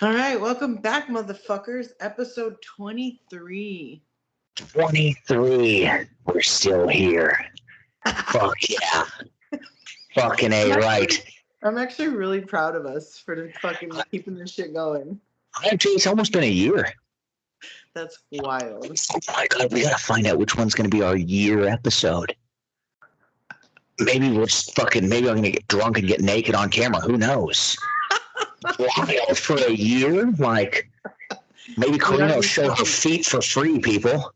All right, welcome back, motherfuckers. Episode 23. 23. We're still here. Fuck yeah. Fucking A right. I'm actually really proud of us for fucking keeping this shit going. It's almost been a year. That's wild. Oh my god, we gotta find out which one's gonna be our year episode. Maybe maybe I'm gonna get drunk and get naked on camera. Who knows? Wild for a year? Like, maybe Karina will show her feet for free, people.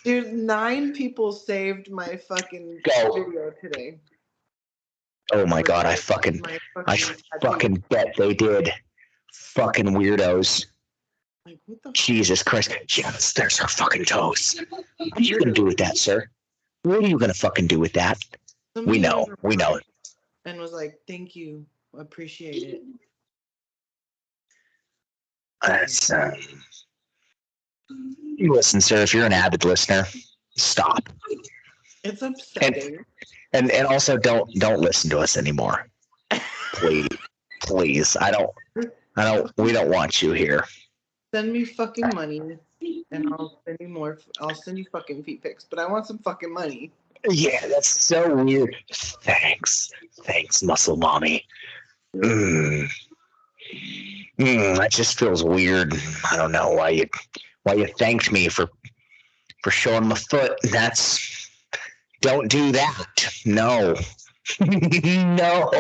Dude, 9 people saved my fucking video today. Oh my god, I fucking bet they did. Fucking weirdos. Like, what the Jesus Christ. Yes, there's her fucking toes. What are you gonna do with that, sir? What are you gonna fucking do with that? We know. And was like, thank you. Appreciate it. That's listen, sir, if you're an avid listener, stop. It's upsetting. And also don't listen to us anymore. Please. We don't want you here. Send me fucking money and I'll send you more. I'll send you fucking feet pics, but I want some fucking money. Yeah, that's so weird. Thanks, muscle mommy. That just feels weird. I don't know why you thanked me for showing my foot. Don't do that. No. No.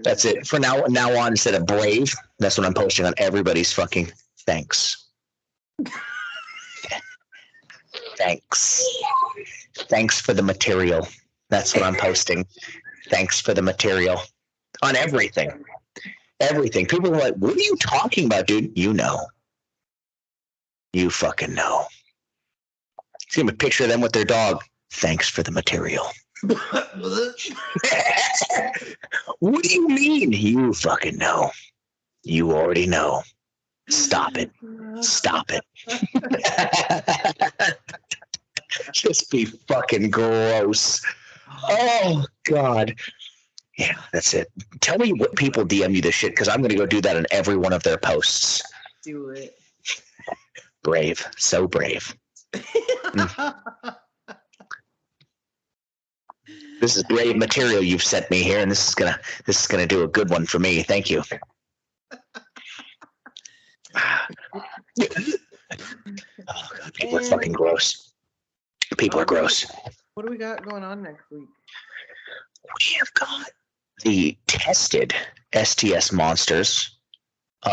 That's it. For now on, instead of brave, that's what I'm posting on everybody's fucking thanks. Thanks for the material. That's what I'm posting. Thanks for the material. On everything. Everything. People are like, what are you talking about, dude? You know. You fucking know. See a picture of them with their dog. Thanks for the material. What do you mean? You fucking know. You already know. Stop it. Just be fucking gross. Oh, God. Yeah, that's it. Tell me what people DM you this shit, because I'm going to go do that in every one of their posts. Do it. Brave. So brave. This is brave material you've sent me here, and this is gonna do a good one for me. Thank you. Oh God, people are fucking gross. People are gross. What do we got going on next week? We have got the tested STS monsters. We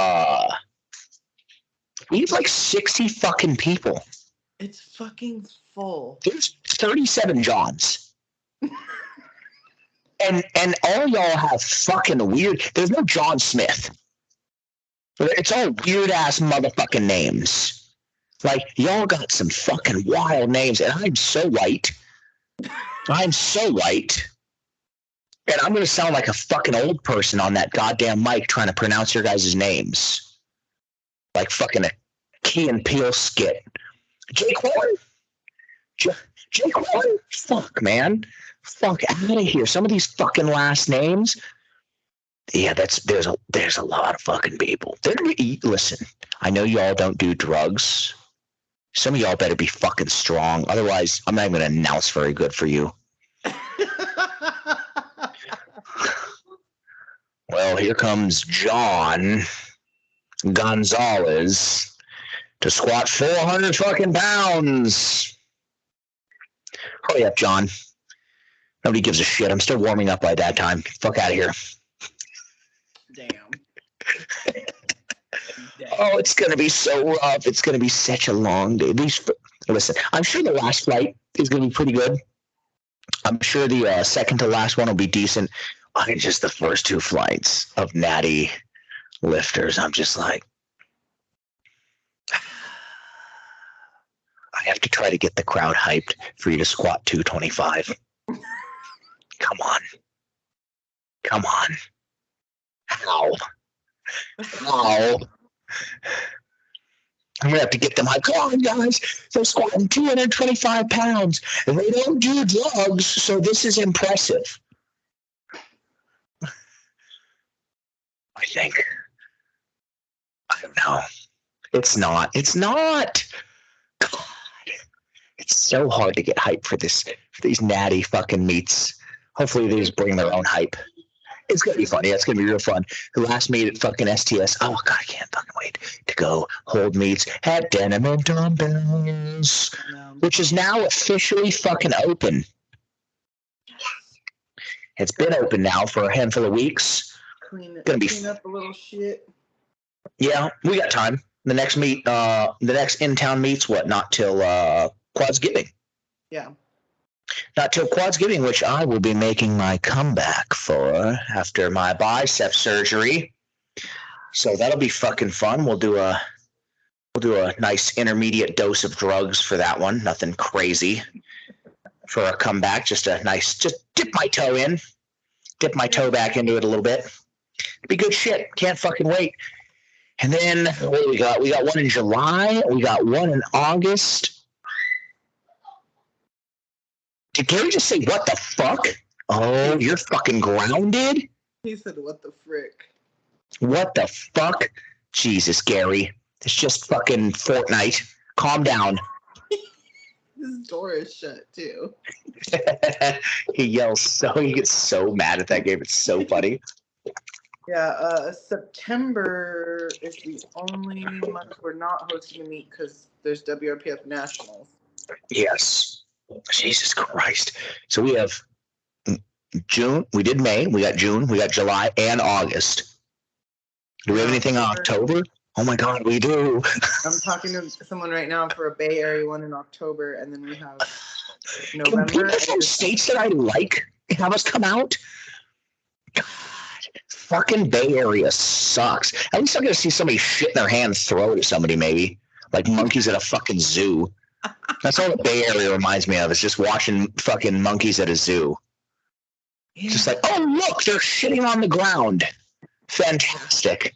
have like 60 fucking people. It's fucking full. There's 37 Johns. And all y'all have fucking weird. There's no John Smith. It's all weird ass motherfucking names. Like, y'all got some fucking wild names, and I'm so white. And I'm gonna sound like a fucking old person on that goddamn mic trying to pronounce your guys' names. Like fucking a Key and Peele skit. Jake Horn? Jake Horn? Fuck, man. Fuck out of here. Some of these fucking last names. Yeah, there's a lot of fucking people. Listen, I know y'all don't do drugs. Some of y'all better be fucking strong. Otherwise, I'm not even going to announce very good for you. Well, here comes John Gonzalez to squat 400 fucking pounds. Hurry up, John. Nobody gives a shit. I'm still warming up by that time. Fuck out of here. Damn. Oh, it's going to be so rough. It's going to be such a long day. Listen, I'm sure the last flight is going to be pretty good. I'm sure the second to last one will be decent. Just the first 2 flights of natty lifters, I'm just like, I have to try to get the crowd hyped for you to squat 225. Come on. How? I'm going to have to get them hyped. Come on, guys. They're squatting 225 pounds, and they don't do drugs, so this is impressive. think. I don't know. It's not. It's not. God. It's so hard to get hype for these natty fucking meats. Hopefully they just bring their own hype. It's gonna be fun. Yeah, it's gonna be real fun. The last meet at fucking STS. Oh god, I can't fucking wait to go hold meets at Denim and Dumbbells, which is now officially fucking open. It's been open now for a handful of weeks. Clean up a little shit. Yeah, we got time. The next meet, the next in-town meet's what? Not till Quadsgiving. Yeah. Not till Quadsgiving, which I will be making my comeback for after my bicep surgery. So that'll be fucking fun. We'll do a nice intermediate dose of drugs for that one. Nothing crazy for a comeback. Just dip my toe in, dip my toe back into it a little bit. It'll be good shit. Can't fucking wait. And then what do we got? We got one in July. We got one in August. Did Gary just say, what the fuck? Oh, you're fucking grounded? He said, what the frick? What the fuck? Jesus, Gary. It's just fucking Fortnite. Calm down. His door is shut, too. He gets so mad at that game. It's so funny. Yeah, September is the only month we're not hosting a meet because there's WRPF Nationals. Yes. Jesus Christ. So we have June. We did May. We got June. We got July and August. Do we have anything in October? Oh my God, we do. I'm talking to someone right now for a Bay Area one in October, and then we have November. Can people from states that I like have us come out? God, fucking Bay Area sucks. At least I'm going to see somebody shit in their hands throw it at somebody, maybe. Like monkeys at a fucking zoo. That's all the Bay Area reminds me of, is just watching fucking monkeys at a zoo. Yeah. Just like, oh, look, they're shitting on the ground. Fantastic.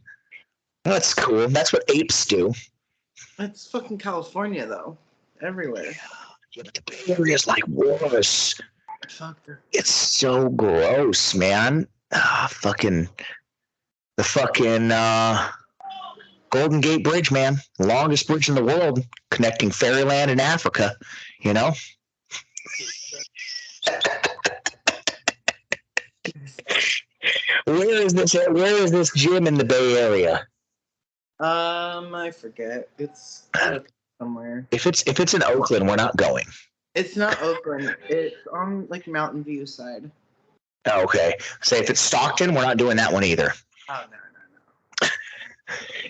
That's cool. That's what apes do. It's fucking California, though. Everywhere. Yeah, but the Bay Area is like worse. It's so gross, man. The fucking Golden Gate Bridge, man. Longest bridge in the world, connecting Fairyland and Africa, you know? Where is this gym in the Bay Area? I forget. It's somewhere. If it's in Oakland, we're not going. It's not Oakland. It's on like Mountain View side. Oh, okay. Say if it's Stockton, we're not doing that one either. Oh no.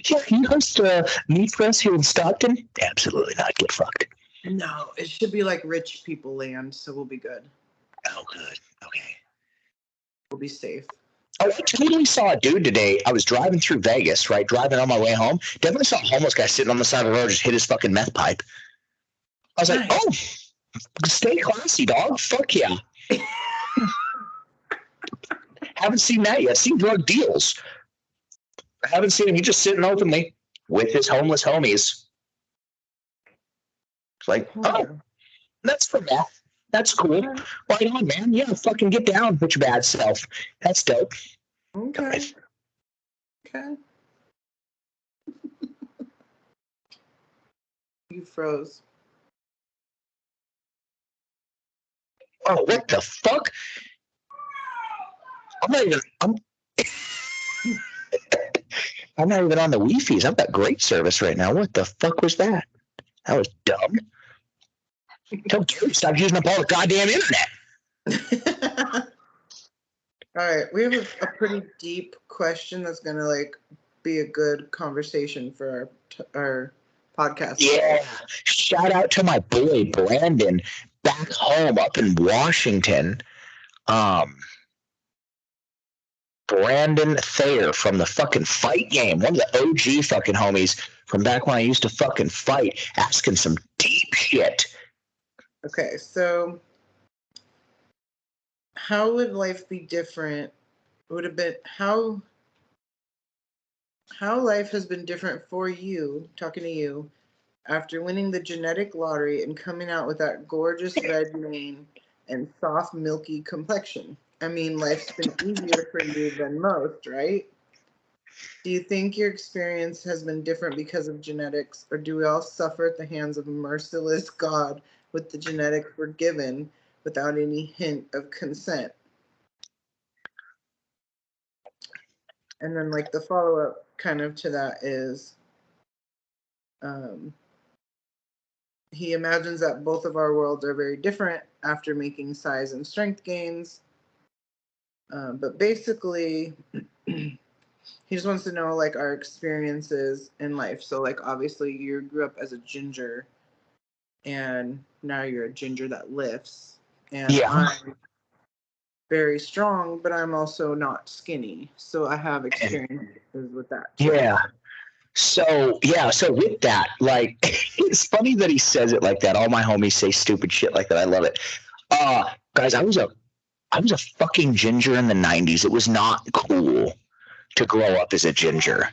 Yeah, can you host a meet for us here in Stockton? Absolutely not. Get fucked. No, it should be like rich people land, so we'll be good. Oh, good. Okay. We'll be safe. Oh, I totally saw a dude today. I was driving through Vegas, right? Driving on my way home. Definitely saw a homeless guy sitting on the side of the road, just hit his fucking meth pipe. I was like, oh, stay classy, dog. Fuck yeah. Haven't seen that yet. Seen drug deals. I haven't seen him. He's just sitting openly with his homeless homies. It's like, oh, that's for meth. That's cool. Right on, man. Yeah, fucking get down with your bad self. That's dope. Okay. Okay. You froze. Oh, what the fuck? I'm not even on the Wi-Fi's. I've got great service right now. What the fuck was that? That was dumb. Tell Gary stop using up all the goddamn internet. All right, we have a pretty deep question that's gonna like be a good conversation for our podcast. Yeah. Shout out to my boy Brandon back home up in Washington. Brandon Thayer from the fucking Fight Game, one of the OG fucking homies from back when I used to fucking fight, asking some deep shit. Okay, so how would life be different? Would have been how life has been different for you, talking to you, after winning the genetic lottery and coming out with that gorgeous red mane and soft, milky complexion. I mean, life's been easier for you than most, right? Do you think your experience has been different because of genetics, or do we all suffer at the hands of a merciless God with the genetics we're given without any hint of consent? And then, like, the follow up kind of to that is um, he imagines that both of our worlds are very different after making size and strength gains. But basically, he just wants to know like our experiences in life. So, like, obviously, you grew up as a ginger, and now you're a ginger that lifts. And Yeah. I'm very strong, but I'm also not skinny. So I have experiences with that too. Yeah. So with that, like, it's funny that he says it like that. All my homies say stupid shit like that. I love it. Guys, I was a fucking ginger in the 90s. It was not cool to grow up as a ginger.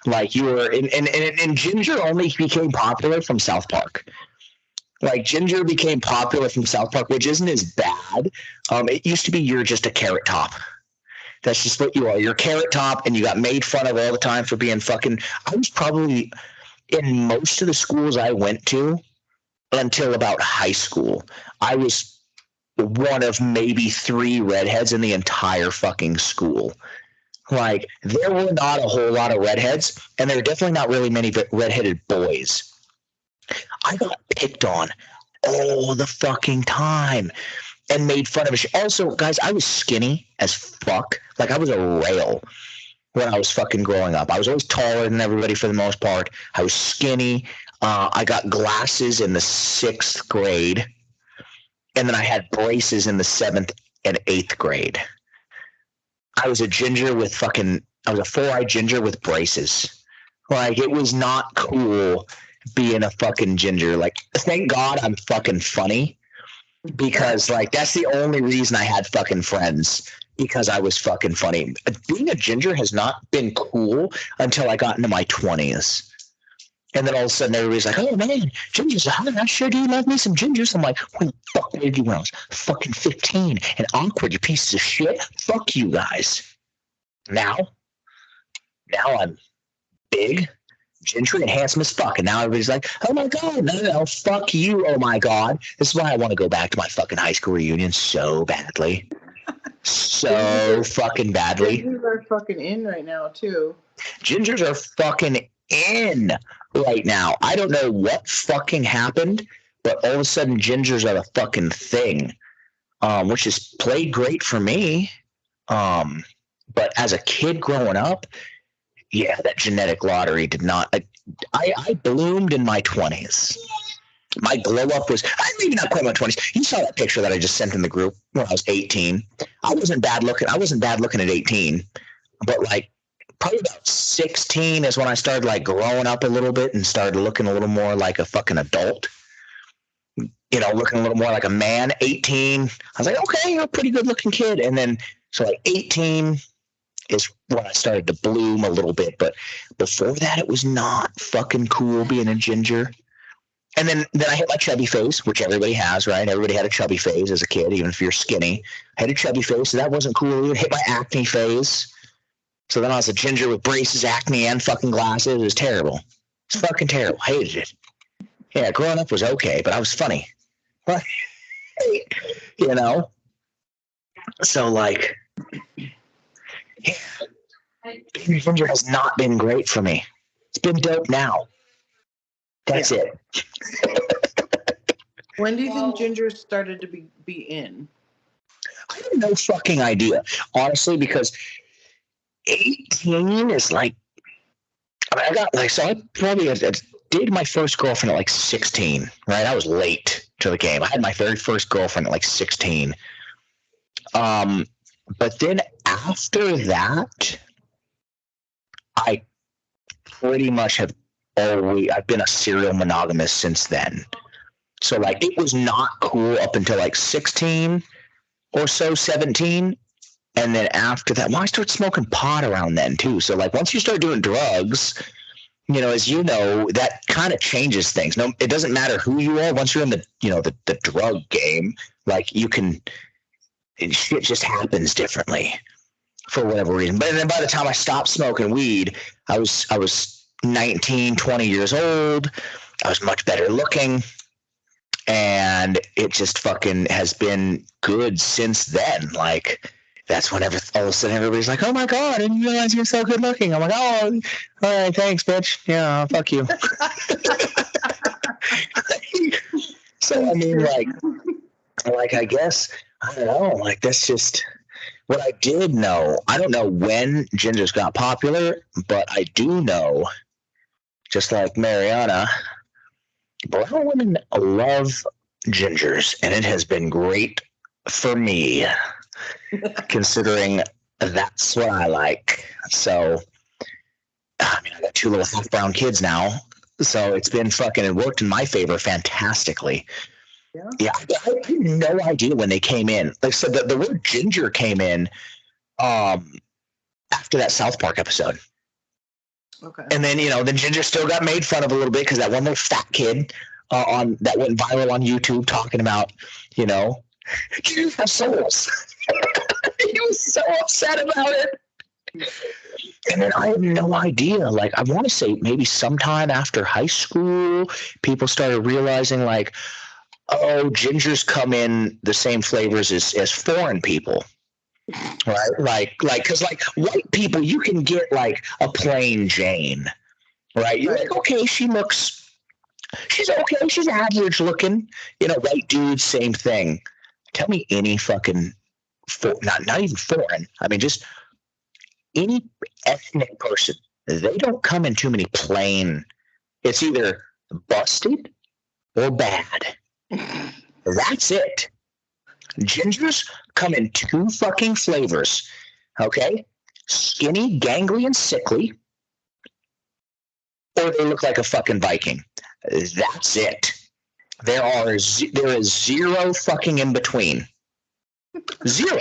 Like, you were, and ginger only became popular from South Park. Like, ginger became popular from South Park, which isn't as bad. It used to be you're just a carrot top. That's just what you are. You're a carrot top, and you got made fun of all the time for being fucking. I was probably in most of the schools I went to until about high school. I was one of maybe 3 redheads in the entire fucking school. Like, there were not a whole lot of redheads, and there were definitely not really many redheaded boys. I got picked on all the fucking time and made fun of it. Also, guys, I was skinny as fuck. Like, I was a rail when I was fucking growing up. I was always taller than everybody for the most part. I was skinny. I got glasses in the 6th grade, and then I had braces in the 7th and 8th grade. I was a 4-eyed ginger with braces. Like, it was not cool being a fucking ginger. Like, thank God I'm fucking funny, because, like, that's the only reason I had fucking friends, because I was fucking funny. Being a ginger has not been cool until I got into my 20s. And then all of a sudden everybody's like, oh man, gingers, I sure do love me some gingers. I'm like, what the fuck did you when I was fucking 15 and awkward, you pieces of shit? Fuck you guys. Now I'm big, ginger, and handsome as fuck. And now everybody's like, oh my God, no, fuck you, oh my God. This is why I want to go back to my fucking high school reunion so badly. So fucking badly. Gingers are fucking in right now, too. Gingers are fucking in right now. I don't know what fucking happened, but all of a sudden gingers are a fucking thing, which has played great for me. But as a kid growing up, yeah, that genetic lottery did not. I bloomed in my 20s. My glow up was maybe not quite my 20s. You saw that picture that I just sent in the group when I was 18. I wasn't bad looking at 18, but like probably about 16 is when I started like growing up a little bit and started looking a little more like a fucking adult. You know, looking a little more like a man. 18, I was like, okay, you're a pretty good looking kid. And then so like 18 is when I started to bloom a little bit. But before that, it was not fucking cool being a ginger. And then I hit my chubby phase, which everybody has, right? Everybody had a chubby phase as a kid, even if you're skinny. I had a chubby phase, so that wasn't cool. Hit my acne phase. So then I was a ginger with braces, acne, and fucking glasses. It was terrible. It's fucking terrible. Hated it. Yeah, growing up was okay, but I was funny. But, you know? So, like, yeah. Being a ginger has not been great for me. It's been dope now. That's it. When do you think gingers started to be in? I have no fucking idea, honestly, because 18 is like, I got like, so I probably dated my first girlfriend at like 16, right? I was late to the game. I had my very first girlfriend at like 16. But then after that, I pretty much have I've been a serial monogamous since then. So like, it was not cool up until like 16 or so, 17. And then after that, well, I started smoking pot around then too. So like, once you start doing drugs, you know, as you know, that kind of changes things. No, it doesn't matter who you are. Once you're in the drug game, like shit just happens differently. for whatever reason. But then by the time I stopped smoking weed, I was 19, 20 years old. I was much better looking. And it just fucking has been good since then. Like, that's whenever all of a sudden everybody's like, oh my God, I didn't realize you're so good looking. I'm like, oh, all right, thanks, bitch. Yeah, fuck you. So, I mean, like, I guess, I don't know, like, that's just what I did know. I don't know when gingers got popular, but I do know, just like Mariana, brown women love gingers, and it has been great for me, considering that's what I like. So, I mean, I got 2 little half brown kids now, so it's been fucking, it worked in my favor fantastically. Yeah, I had no idea when they came in. Like I said, the word ginger came in after that South Park episode. Okay. And then, then ginger still got made fun of a little bit because that one little fat kid on that went viral on YouTube talking about, gingers have souls. He was so upset about it. And then I had no idea. Like, I want to say maybe sometime after high school, people started realizing, like, oh, gingers come in the same flavors as foreign people, right? Like, because like white people, you can get like a plain Jane, right? You're like, okay, she's okay, she's average looking. White dudes, same thing. Tell me any fucking, not even foreign. I mean, just any ethnic person. They don't come in too many plain. It's either busted or bad. That's it. Gingers come in 2 fucking flavors. Okay? Skinny, gangly, and sickly. Or they look like a fucking Viking. That's it. There is 0 fucking in between. 0.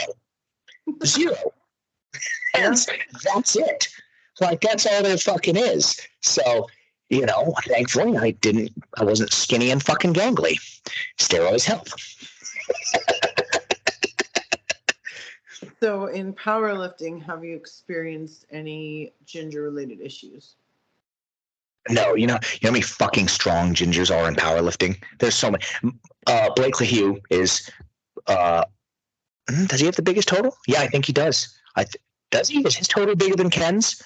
That's it. Like, that's all there fucking is. So, thankfully I wasn't skinny and fucking gangly. Steroids help. So in powerlifting, have you experienced any ginger related issues? No, you know how many fucking strong gingers are in powerlifting? There's so many. Blake LaHue is does he have the biggest total? Yeah, I think he does. Does he? Is his total bigger than Ken's?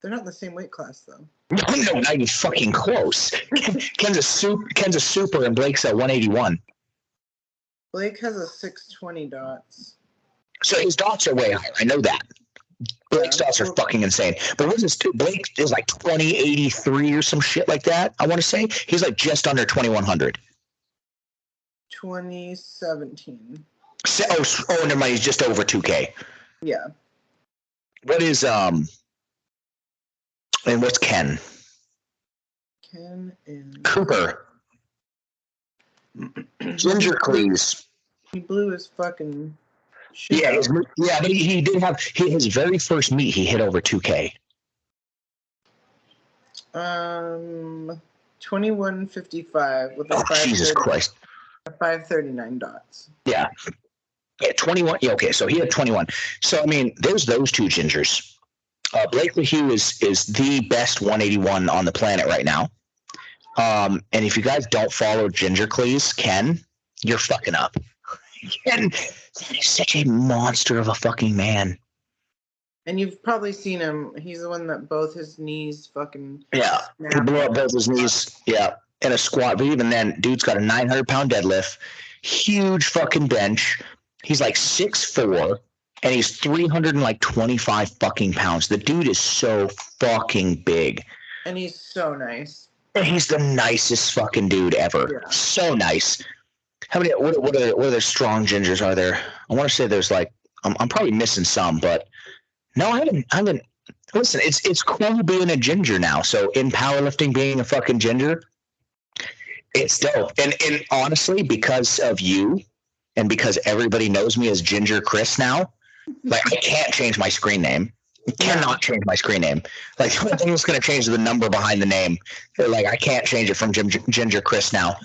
They're not in the same weight class, though. No, not even fucking close. Ken's a super, and Blake's at 181. Blake has a 620 dots. So his dots are way higher. I know that. Blake's dots are fucking insane. But what is this? Blake is like 2083 or some shit like that, I want to say. He's like just under 2100. 2017. Oh, never mind. He's just over 2K. Yeah. What is and what's Ken? Ken is Cooper. Ginger Cleese. He blew his fucking shit. Yeah, but he did have his very first meet. He hit over 2K. 2155 with a Jesus Christ. 539 dots. Yeah. Yeah, 21. Yeah, okay, so he had 21. So I mean, there's those 2 gingers. Blake LaHue is the best 181 on the planet right now. And if you guys don't follow Ginger Cleese, Ken, you're fucking up. Ken, that is such a monster of a fucking man. And you've probably seen him. He's the one that both his knees fucking. Yeah, he blew up both his knees. Yeah, in a squat. But even then, dude's got a 900-pound deadlift, huge fucking bench. He's like 6'4", and he's 325 fucking pounds. The dude is so fucking big. And he's so nice. And he's the nicest fucking dude ever. Yeah. So nice. How many? What other strong gingers are there? I want to say there's like I'm probably missing some, but no, I haven't. Listen, it's cool being a ginger now. So in powerlifting, being a fucking ginger, it's dope. And honestly, because of you, and because everybody knows me as Ginger Chris now, like I can't change my screen name. Cannot change my screen name. Like the only thing that's going to change is the number behind the name. Like I can't change it from Ginger Chris now.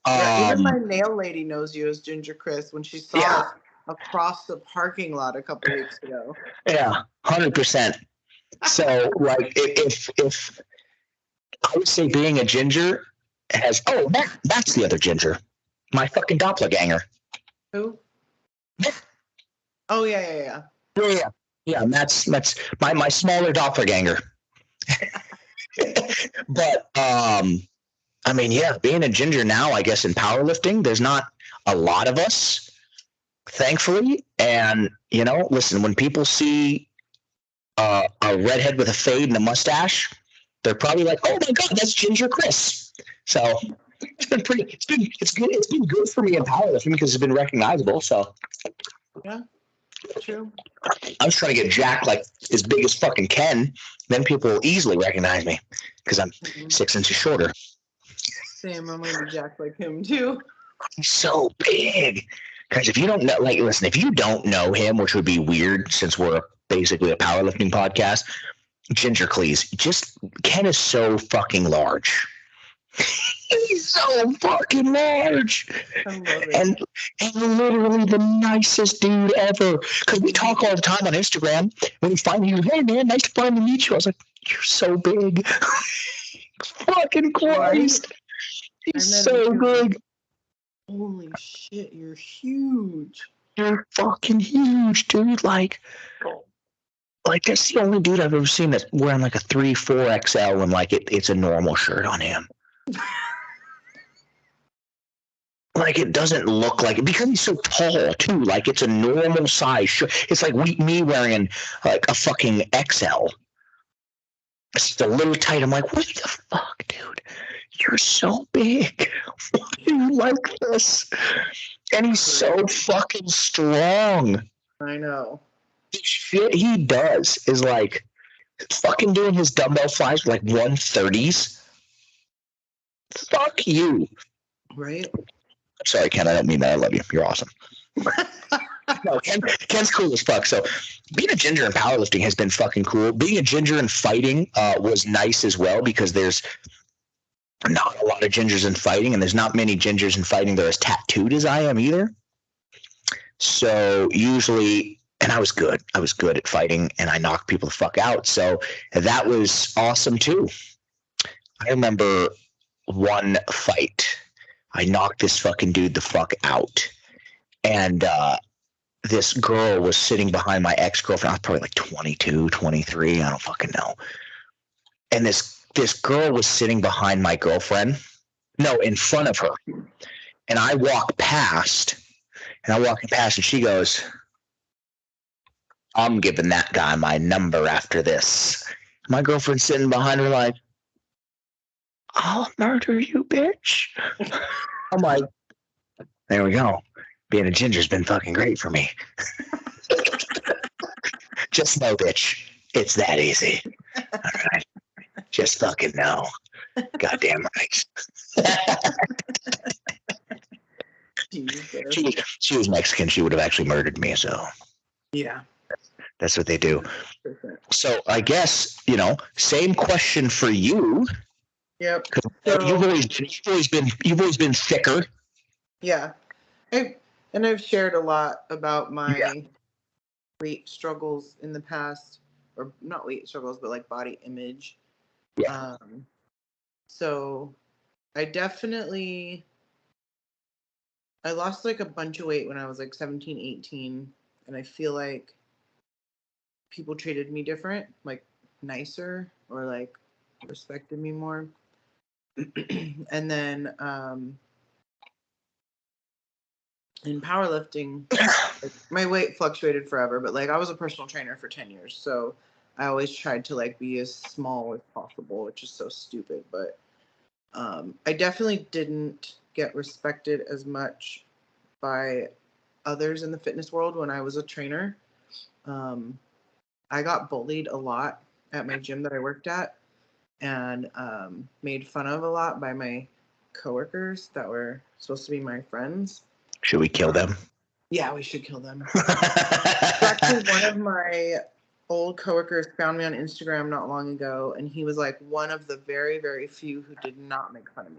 Yeah, even my nail lady knows you as Ginger Chris when she saw us across the parking lot a couple weeks ago. Yeah, 100%. So, like, if I would say being a ginger that's the other ginger, my fucking doppelganger. Who? Oh yeah. Yeah. And that's my smaller doppelganger. But I mean, yeah, being a ginger now, I guess in powerlifting, there's not a lot of us, thankfully. And listen, when people see a redhead with a fade and a mustache, they're probably like, "Oh my god, that's Ginger Chris." So it's been good for me in powerlifting because it's been recognizable. So yeah, true. I was trying to get jacked like as big as fucking Ken, then people will easily recognize me because I'm 6 inches shorter. Same, I'm gonna be jacked like him too. He's so big. Guys, if you don't know, like, listen, if you don't know him, which would be weird since we're basically a powerlifting podcast, Ginger Cleese, Ken is so fucking large. He's so fucking large. I love it. And literally the nicest dude ever. Because we talk all the time on Instagram. When he finally, hey man, nice to finally meet you. I was like, you're so big. Fucking Christ. Right? He's so big. Holy shit, you're huge. You're fucking huge, dude. Like that's the only dude I've ever seen that's wearing like a 3-4 XL and like it's a normal shirt on him. Like it doesn't look like it because he's so tall too. Like it's a normal size shirt. It's like me wearing like a fucking XL. It's just a little tight. I'm like, what the fuck, dude? You're so big. Why do you like this? And he's so fucking strong. I know. The shit he does is like fucking doing his dumbbell flies with like 130s. Fuck you. Right? I'm sorry, Ken. I don't mean that. I love you. You're awesome. No, Ken's cool as fuck. So being a ginger in powerlifting has been fucking cool. Being a ginger in fighting was nice as well because there's not a lot of gingers in fighting, and there's not many gingers in fighting that are as tattooed as I am either. So usually, and I was good. I was good at fighting, and I knocked people the fuck out. So that was awesome too. I remember one fight. I knocked this fucking dude the fuck out. And this girl was sitting behind my ex-girlfriend. I was probably like 22, 23. I don't fucking know. And this girl was sitting behind my girlfriend. No, in front of her. And I walk past. And she goes, I'm giving that guy my number after this. My girlfriend's sitting behind her like, I'll murder you, bitch. I'm like, there we go. Being a ginger's been fucking great for me. Just know, bitch, it's that easy. All right. Just fucking know. Goddamn right. She was Mexican. She would have actually murdered me. So yeah, that's what they do. So I guess same question for you. Yep. So, you've always been thicker. Yeah, I've shared a lot about my weight struggles in the past, or not weight struggles, but like body image. Yeah. So I lost like a bunch of weight when I was like 17, 18, and I feel like people treated me different, like nicer, or like respected me more. And then in powerlifting, like, my weight fluctuated forever, but like I was a personal trainer for 10 years, so I always tried to like be as small as possible, which is so stupid, but I definitely didn't get respected as much by others in the fitness world when I was a trainer. I got bullied a lot at my gym that I worked at, and made fun of a lot by my coworkers that were supposed to be my friends. Should we kill them? Yeah, we should kill them. Actually, one of my old coworkers found me on Instagram not long ago, and he was like one of the very, very few who did not make fun of me.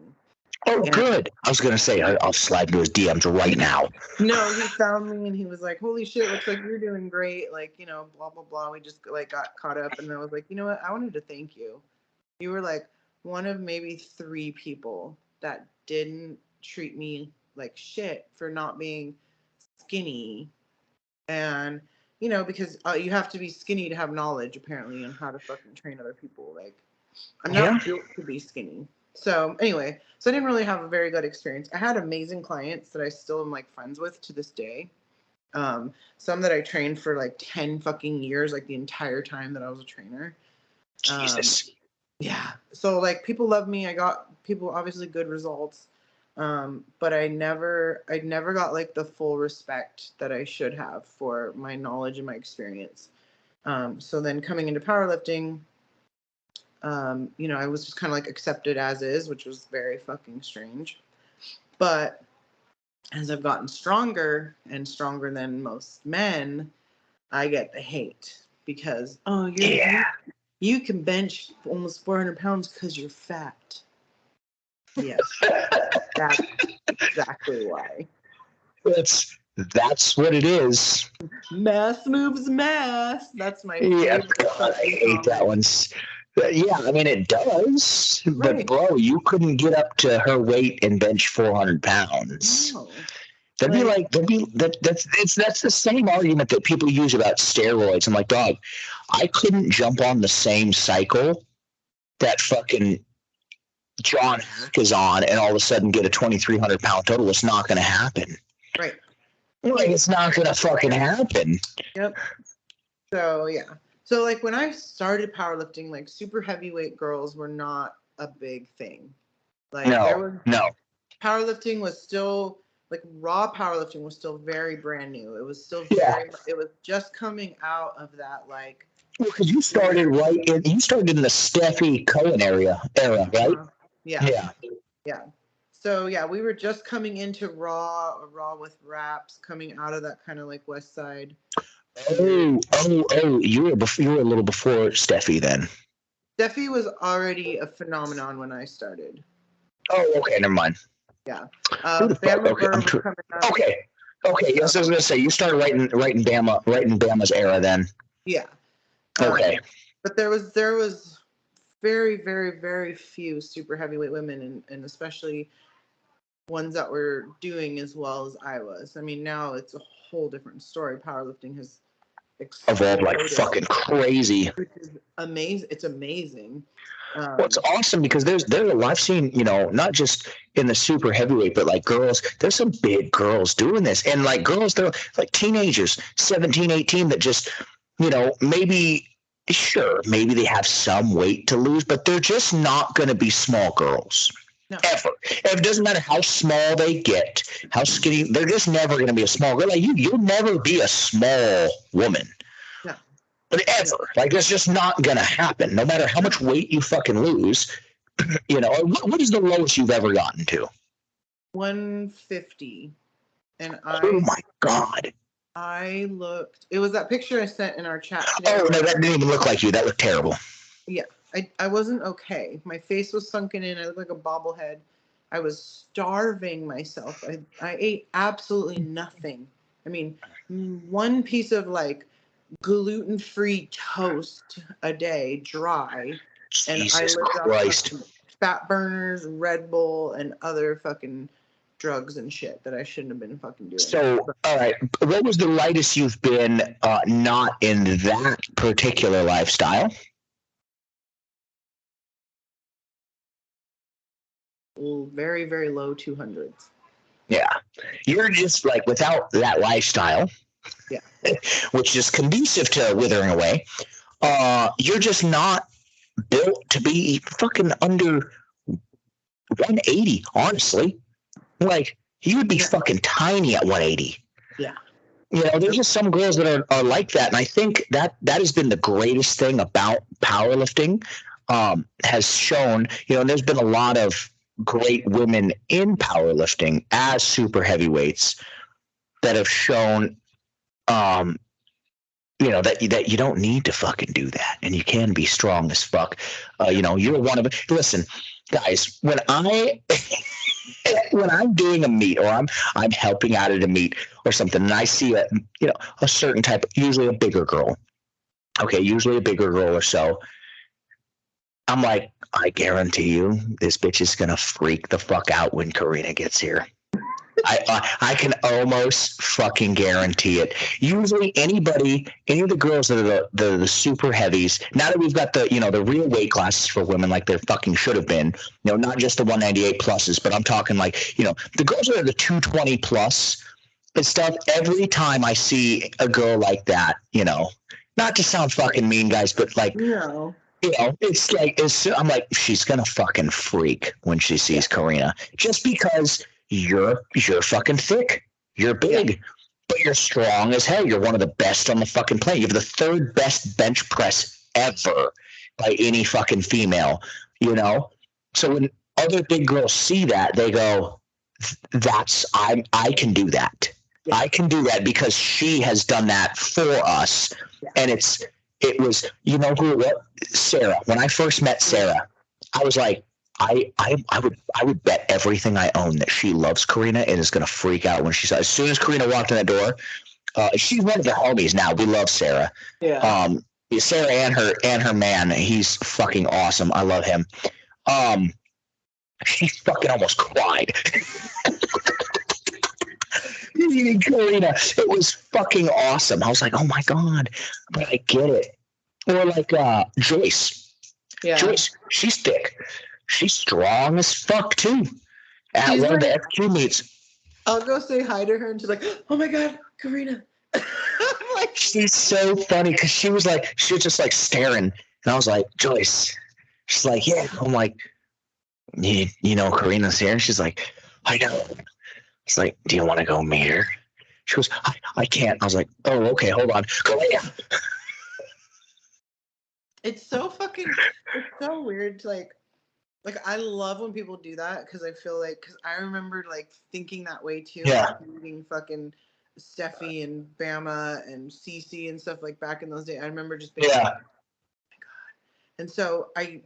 Oh, And good. I was gonna say I'll slide into his DMs right now. no, he found me and he was like, "Holy shit, looks like you're doing great." Like, blah blah blah. We just like got caught up, and I was like, "You know what? I wanted to thank you. You were like one of maybe 3 people that didn't treat me like shit for not being skinny." And because you have to be skinny to have knowledge apparently on how to fucking train other people. Like, I'm Yeah. not built to be skinny. So anyway, so I didn't really have a very good experience. I had amazing clients that I still am like friends with to this day. Some that I trained for like 10 fucking years, like the entire time that I was a trainer. Jesus. Yeah. So like people love me. I got people obviously good results. But I never got like the full respect that I should have for my knowledge and my experience. So then coming into powerlifting, I was just kind of like accepted as is, which was very fucking strange. But as I've gotten stronger and stronger than most men, I get the hate because, oh, Yeah. you can bench almost 400 pounds because you're fat. Yes, that's exactly why. That's what it is. Math moves math. That's my Yeah, favorite God, I fucking hate that comment. one. Yeah, I mean it does, but Right. bro, you couldn't get up to her weight and bench 400 pounds. No. That'd be Like, like that's the same argument that people use about steroids. I'm like, dog, I couldn't jump on the same cycle that fucking John Hack is on and all of a sudden get a 2,300 pound total. It's not going to happen. right. Like, it's not going to fucking happen. Yep. So, yeah. So, like, when I started powerlifting, like, super heavyweight girls were not a big thing. Like, there was No. powerlifting was still, like, raw powerlifting was still very brand new. It was still Yeah. it was just coming out of that, like, Well, because you started in the Steffi Cohen era, right? Yeah. Yeah. Yeah. So yeah, we were just coming into raw with wraps, coming out of that kind of like West Side. Oh! You were a little before Steffi then. Steffi was already a phenomenon when I started. Oh, okay, never mind. Yeah. Who the fuck? Bama Okay, Burr was coming up. Okay. Yes, I was gonna say you started right in Bama's era then. Yeah. Okay. But there was very, very, very few super heavyweight women, and especially ones that were doing as well as I was. I mean, now it's a whole different story. Powerlifting has Evolved exploded, like fucking crazy. which is amazing. It's amazing. Well, it's awesome because I've seen, not just in the super heavyweight, but like girls, there's some big girls doing this. And like girls, they're like teenagers, 17, 18, that just, maybe they have some weight to lose, but they're just not going to be small girls. No. Ever. It doesn't matter how small they get, how skinny, they're just never going to be a small girl. Like you'll never be a small woman. No. But ever. Like, that's just not going to happen. No matter how much weight you fucking lose, what is the lowest you've ever gotten to? 150. And Oh my God. I looked, it was that picture I sent in our chat today. Oh, no, that didn't even look like you. That looked terrible. Yeah. I wasn't okay. My face was sunken in. I looked like a bobblehead. I was starving myself. I ate absolutely nothing. I mean, one piece of like gluten-free toast a day, dry. Jesus and I lived Christ. off fat burners, Red Bull, and other fucking drugs and shit that I shouldn't have been fucking doing. So, all right, what was the lightest you've been not in that particular lifestyle? Very, very low 200s. Yeah. You're just like without that lifestyle. Yeah. Which is conducive to withering away. You're just not built to be fucking under 180, honestly. Like, you would be fucking tiny at 180. Yeah. There's just some girls that are like that. And I think that has been the greatest thing about powerlifting, has shown, and there's been a lot of great women in powerlifting as super heavyweights that have shown, that you don't need to fucking do that, and you can be strong as fuck. You're one of it. Listen, guys, when I when I'm doing a meet or I'm helping out at a meet or something, and I see a certain type, usually a bigger girl. Okay, usually a bigger girl or so. I'm like, I guarantee you, this bitch is gonna freak the fuck out when Karina gets here. I can almost fucking guarantee it. Usually, any of the girls that are the super heavies. Now that we've got the real weight classes for women, like there fucking should have been. Not just the 198 pluses, but I'm talking like the girls that are the 220 plus and stuff. Every time I see a girl like that, not to sound fucking mean, guys, but like. No. It's like I'm like, she's gonna fucking freak when she sees Karina, just because you're fucking thick, you're big, but you're strong as hell. You're one of the best on the fucking planet. You have the third best bench press ever by any fucking female. So when other big girls see that, they go, I can do that. Yeah. I can do that because she has done that for us, and it was, who it was? Sarah. When I first met Sarah, I was like, I would bet everything I own that she loves Karina and is gonna freak out when she saw. As soon as Karina walked in the door, she's one of the homies now. We love Sarah. Yeah. Sarah and her man, he's fucking awesome. I love him. She fucking almost cried. Karina, it was fucking awesome. I was like, oh my god, but I get it. Or like Joyce. Yeah. Joyce, she's thick. She's strong as fuck too. At one of the FQ meets. I'll go say hi to her and she's like, oh my god, Karina. Like, she's so funny because she was just like staring. And I was like, Joyce. She's like, yeah. I'm like, Karina's here. And she's like, I know. It's like, do you want to go meet her? She goes, I can't. I was like, oh, okay, hold on. Karina. It's so weird to like I love when people do that because I feel like, because I remember like thinking that way too. Yeah. Like, meeting fucking Steffi and Bama and Cece and stuff like back in those days. I remember just being like, oh my god. And so I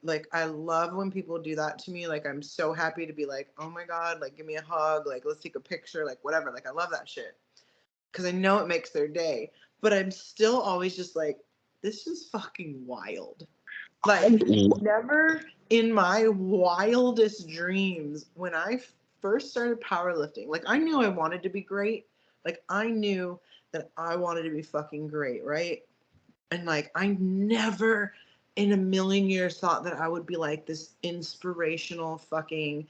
love when people do that to me. Like, I'm so happy to be like, oh my god, like give me a hug, like let's take a picture, like whatever. Like I love that shit because I know it makes their day. But I'm still always just like, this is fucking wild. Like, never in my wildest dreams, when I first started powerlifting, like I knew I wanted to be great. Like I knew that I wanted to be fucking great, right? And like I never in a million years thought that I would be like this inspirational fucking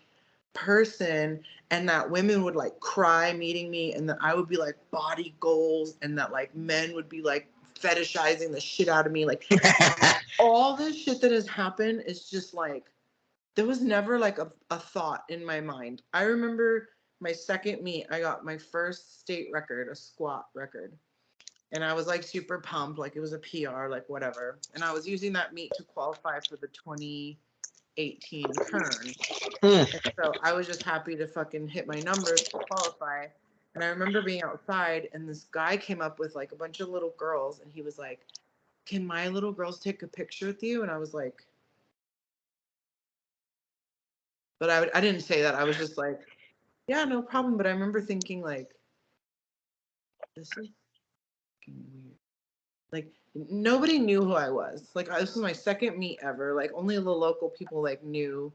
person, and that women would like cry meeting me, and that I would be like body goals, and that like men would be like fetishizing the shit out of me. Like all this shit that has happened is just like, there was never like a thought in my mind. I remember my second meet, I got my first state record, a squat record. And I was like super pumped, like it was a PR, like whatever. And I was using that meet to qualify for the 2018 turn. And so I was just happy to fucking hit my numbers to qualify. And I remember being outside, and this guy came up with like a bunch of little girls, and he was like, can my little girls take a picture with you? And I was like, but I didn't say that. I was just like, yeah, no problem. But I remember thinking like, this is fucking weird. Like nobody knew who I was. Like this was my second meet ever. Like only the local people like knew,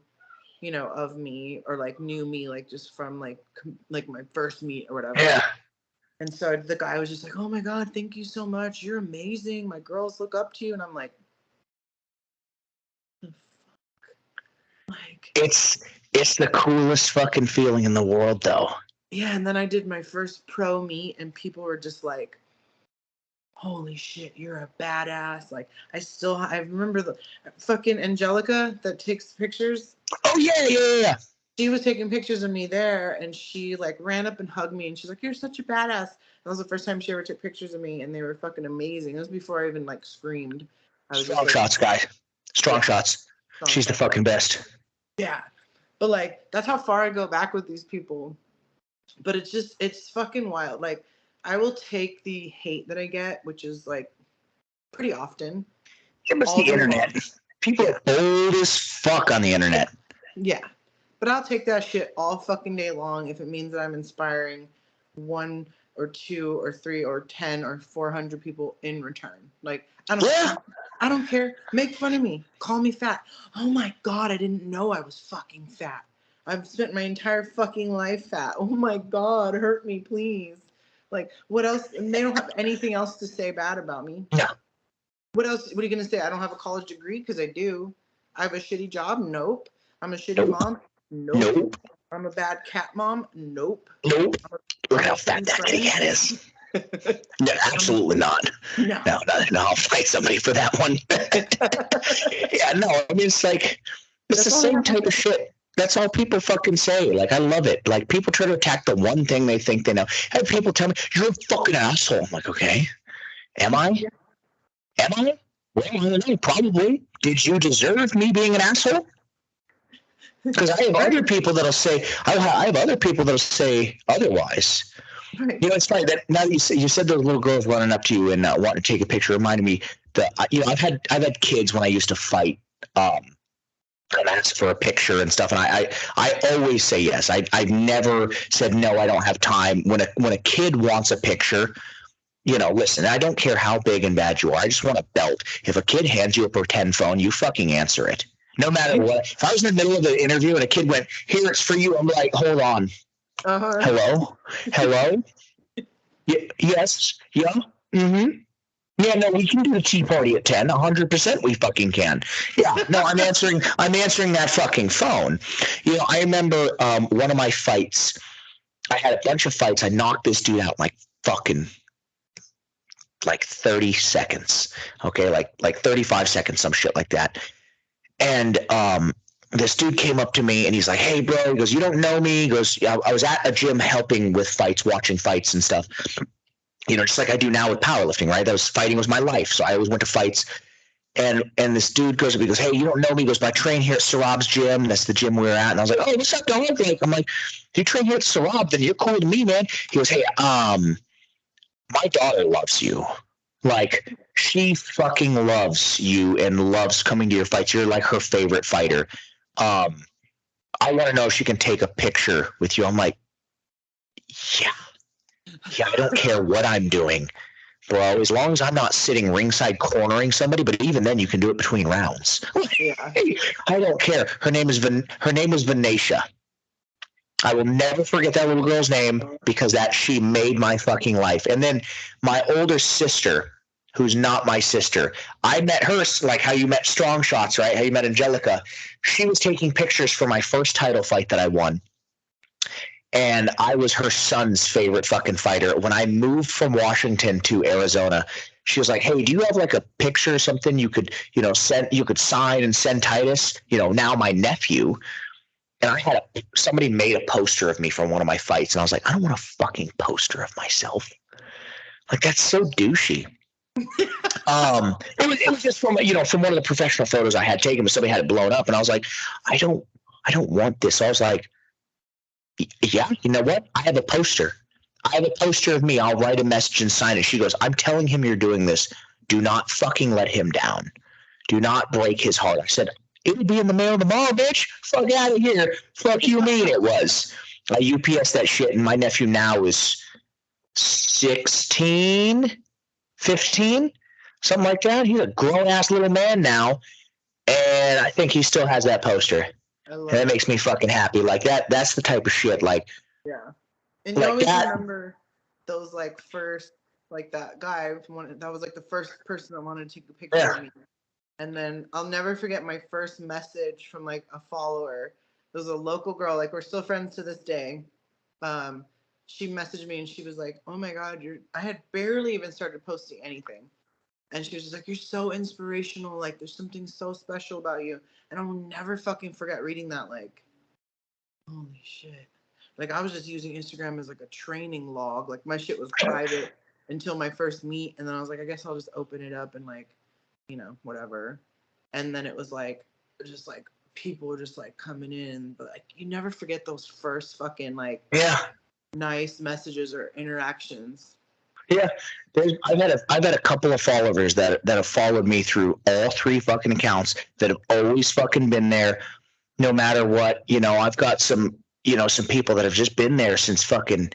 of me, or like knew me like just from like my first meet or whatever. Yeah. And so the guy was just like, oh my god, thank you so much. You're amazing. My girls look up to you. And I'm like, the fuck? Like it's the coolest fucking feeling in the world though. Yeah, and then I did my first pro meet, and people were just like, holy shit, you're a badass. Like I remember the fucking Angelica that takes pictures. Oh yeah. She was taking pictures of me there, and she like ran up and hugged me, and she's like, you're such a badass. That was the first time she ever took pictures of me, and they were fucking amazing. It was before I even like screamed. Strong shots, guy. Strong shots. She's the fucking best. Yeah. But like that's how far I go back with these people. But it's fucking wild. Like I will take the hate that I get, which is like pretty often. It was the internet. People are old as fuck on the internet. Yeah. But I'll take that shit all fucking day long if it means that I'm inspiring 1 or 2 or 3 or 10 or 400 people in return. Like, I don't care. Make fun of me. Call me fat. Oh my God, I didn't know I was fucking fat. I've spent my entire fucking life fat. Oh my God, hurt me, please. Like, what else? And they don't have anything else to say bad about me. No. What else? What are you going to say? I don't have a college degree? Because I do. I have a shitty job? Nope. I'm a shitty mom? Nope. I'm a bad cat mom? Nope. Look how fat that kitty cat is. No, absolutely not. No, I'll fight somebody for that one. Yeah, no, I mean, it's like, it's the same type of shit. That's all people fucking say. Like, I love it. Like, people try to attack the one thing they think they know. Have people tell me, you're a fucking asshole. I'm like, okay. Am I? Am I? Well, I don't know, probably. Did you deserve me being an asshole? Because I have other people that'll say, I have other people that'll say otherwise. Right. You know, it's funny that now you said those little girls running up to you and wanting to take a picture. Reminded me that I've had kids when I used to fight, and ask for a picture and stuff, and I always say yes. I've never said no. I don't have time. When a kid wants a picture, you know, listen. I don't care how big and bad you are. I just want a belt. If a kid hands you a pretend phone, you fucking answer it, no matter what. If I was in the middle of the interview and a kid went, "Here, it's for you," I'm like, "Hold on." Hello? Yes. Yeah. Mm-hmm. Yeah, no, we can do the tea party at 10. 100% we fucking can. Yeah, no, I'm answering that fucking phone. You know, I remember one of my fights. I had a bunch of fights. I knocked this dude out like fucking 30 seconds. Okay, like 35 seconds, some shit like that. And this dude came up to me and he's like, "Hey, bro," he goes, "You don't know me." He goes, I was at a gym helping with fights, watching fights and stuff. You know, just like I do now with powerlifting, right? Fighting was my life. So I always went to fights. And this dude goes, "Hey, you don't know me." He goes, "But I train here at Sarab's gym." That's the gym we were at. And I was like, "Oh, what's up, dog?" I'm like, "If you train here at Sarab, then you're cool to me, man." He goes, "Hey, my daughter loves you. Like, she fucking loves you and loves coming to your fights. You're like her favorite fighter. I want to know if she can take a picture with you." I'm like, yeah, I don't care what I'm doing, bro, as long as I'm not sitting ringside cornering somebody. But even then, you can do it between rounds. Yeah. I don't care. Her name was Venetia. I will never forget that little girl's name because she made my fucking life. And then my older sister, who's not my sister, I met her like how you met Strong Shots, right? How you met Angelica. She was taking pictures for my first title fight that I won. And I was her son's favorite fucking fighter. When I moved from Washington to Arizona, she was like, "Hey, do you have like a picture or something you could, sign and send Titus? Now my nephew." And I had somebody made a poster of me from one of my fights, and I was like, I don't want a fucking poster of myself. Like, that's so douchey. It was just from one of the professional photos I had taken, but somebody had it blown up, and I was like, I don't want this. So I was like, yeah, you know what? I have a poster. I have a poster of me. I'll write a message and sign it. She goes, "I'm telling him you're doing this. Do not fucking let him down. Do not break his heart." I said, "It'll be in the mail tomorrow, bitch. Fuck out of here. Fuck you mean it was." I UPS that shit, and my nephew now is 16, 15, something like that. He's a grown-ass little man now, and I think he still has that poster. And that makes me fucking happy. Like, that's the type of shit, like... Yeah. And you always remember those, like, first... Like, that guy, that was, like, the first person that wanted to take a picture of me. And then I'll never forget my first message from, like, a follower. It was a local girl. Like, we're still friends to this day. She messaged me, and she was like, "Oh, my God, I had barely even started posting anything." And she was just like, "You're so inspirational. Like, there's something so special about you." And I will never fucking forget reading that. Like, holy shit. Like, I was just using Instagram as, like, a training log. Like, my shit was private until my first meet. And then I was like, I guess I'll just open it up and, like, whatever. And then it was like, just like people were just like coming in, but like you never forget those first fucking like nice messages or interactions. Yeah, I've had a couple of followers that have followed me through all 3 fucking accounts that have always fucking been there. no matter what, I've got some people that have just been there since fucking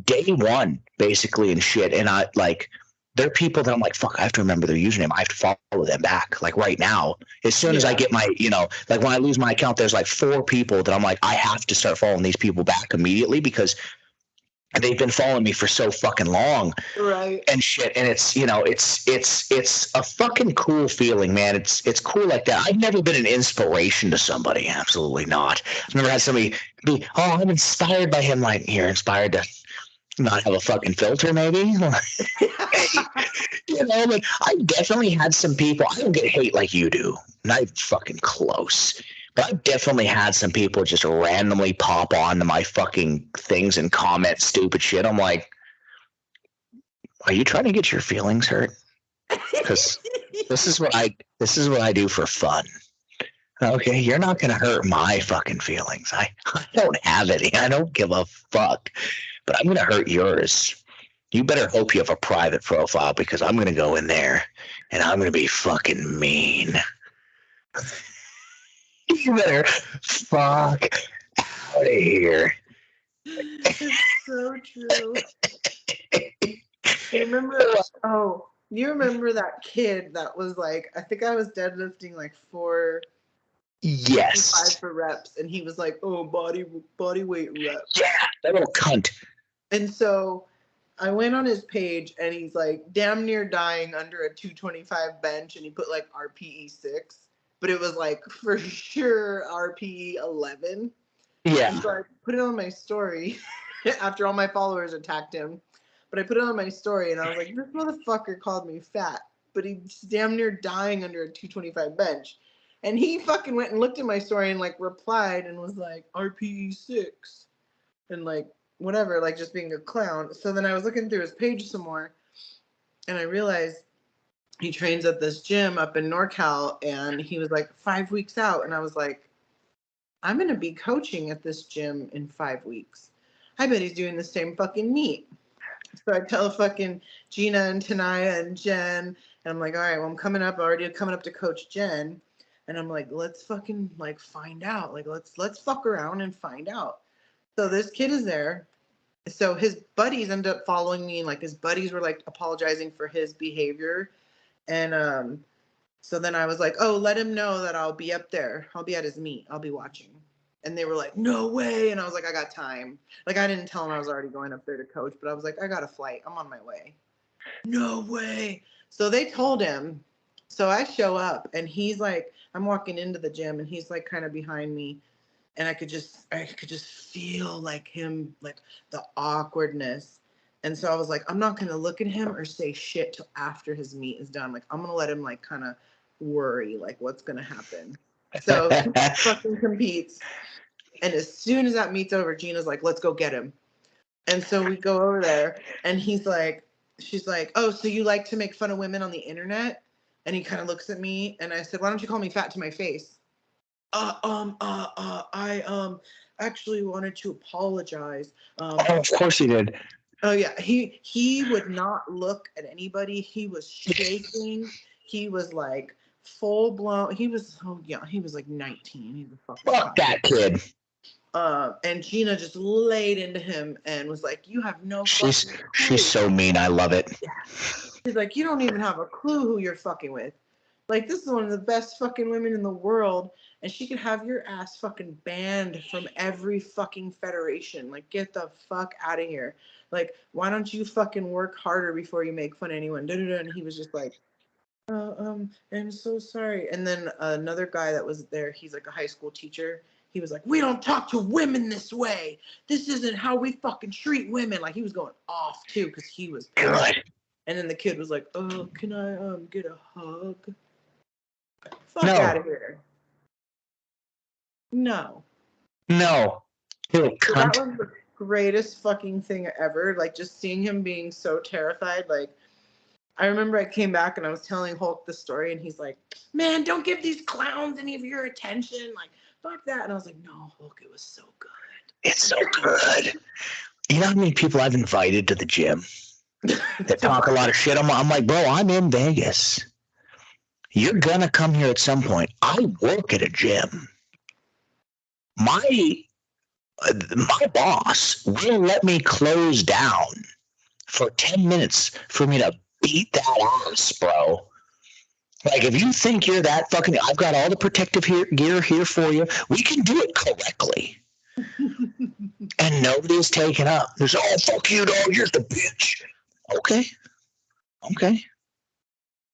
day one, basically, and shit. And I like, they're people that I'm like, fuck, I have to remember their username. I have to follow them back, like right now. As soon as I get my, like when I lose my account, there's like 4 people that I'm like, I have to start following these people back immediately because they've been following me for so fucking long, right? And shit. And it's it's a fucking cool feeling, man. It's cool like that. I've never been an inspiration to somebody. Absolutely not. I've never had somebody be, oh, I'm inspired by him. Like, you're inspired to not have a fucking filter, maybe. Like I've definitely had some people. I don't get hate like you do. Not even fucking close. But I've definitely had some people just randomly pop onto my fucking things and comment stupid shit. I'm like, are you trying to get your feelings hurt? Because this is what I do for fun. Okay, you're not gonna hurt my fucking feelings. I don't have any. I don't give a fuck. But I'm gonna hurt yours. You better hope you have a private profile because I'm gonna go in there and I'm gonna be fucking mean. You better fuck out of here. It's so true. You remember? Oh, you remember that kid that was like, I think I was deadlifting like 4. Yes. 5 for reps, and he was like, "Oh, body weight reps." Yeah, that little cunt. And so I went on his page, and he's like damn near dying under a 225 bench, and he put like RPE 6, but it was like for sure RPE 11. Yeah. And so I put it on my story after all my followers attacked him. But I put it on my story, and I was like, "This motherfucker called me fat, but he's damn near dying under a 225 bench." And he fucking went and looked at my story and like replied and was like, RPE 6 and like whatever, like just being a clown. So then I was looking through his page some more, and I realized he trains at this gym up in NorCal, and he was like 5 weeks out, and I was like, I'm gonna be coaching at this gym in 5 weeks. I bet he's doing the same fucking meet. So I tell fucking Gina and Tanaya and Jen, and I'm like, all right, well, I'm already coming up to coach Jen. And I'm like, let's fucking like find out. Like, let's fuck around and find out. So this kid is there. So his buddies end up following me, and like his buddies were like apologizing for his behavior. And so then I was like, oh, let him know that I'll be up there. I'll be at his meet. I'll be watching. And they were like, no way. And I was like, I got time. Like, I didn't tell him I was already going up there to coach, but I was like, I got a flight. I'm on my way. No way. So they told him. So I show up, and he's like, I'm walking into the gym, and he's like kind of behind me. And I could just feel like him, like the awkwardness. And so I was like, I'm not going to look at him or say shit till after his meet is done. Like, I'm going to let him like kind of worry, like what's going to happen. So he fucking competes. And as soon as that meet's over, Gina's like, let's go get him. And so we go over there, and she's like, oh, so you like to make fun of women on the internet? And he kind of looks at me, and I said, why don't you call me fat to my face? I actually wanted to apologize. Oh, of course he did. Oh yeah, he would not look at anybody. He was shaking. He was like full blown. He was he was like 19. He's a fucking fuck that kid. And Gina just laid into him and was like, "You have no." She's so mean. I love it. Yeah. She's like, "You don't even have a clue who you're fucking with. Like, this is one of the best fucking women in the world, and she could have your ass fucking banned from every fucking federation. Like, get the fuck out of here. Like, why don't you fucking work harder before you make fun of anyone?" And he was just like, I'm so sorry. And then another guy that was there, he's like a high school teacher. He was like, we don't talk to women this way. This isn't how we fucking treat women. Like, he was going off too because he was pissed. And then the kid was like, oh, can I get a hug? Fuck out of here. No. No. So that was the greatest fucking thing ever. Like, just seeing him being so terrified. Like, I remember I came back and I was telling Hulk the story, and he's like, man, don't give these clowns any of your attention. Like, fuck that. And I was like, no, Hulk, it was so good. It's so good. You know how many people I've invited to the gym that talk a lot of shit? I'm like, bro, I'm in Vegas. You're going to come here at some point. I work at a gym. my boss will let me close down for 10 minutes for me to beat that ass, bro. Like, if you think you're that fucking, I've got all the protective gear here for you. We can do it correctly. And nobody is taken up. There's, oh, fuck you, dog. You're the bitch. Okay.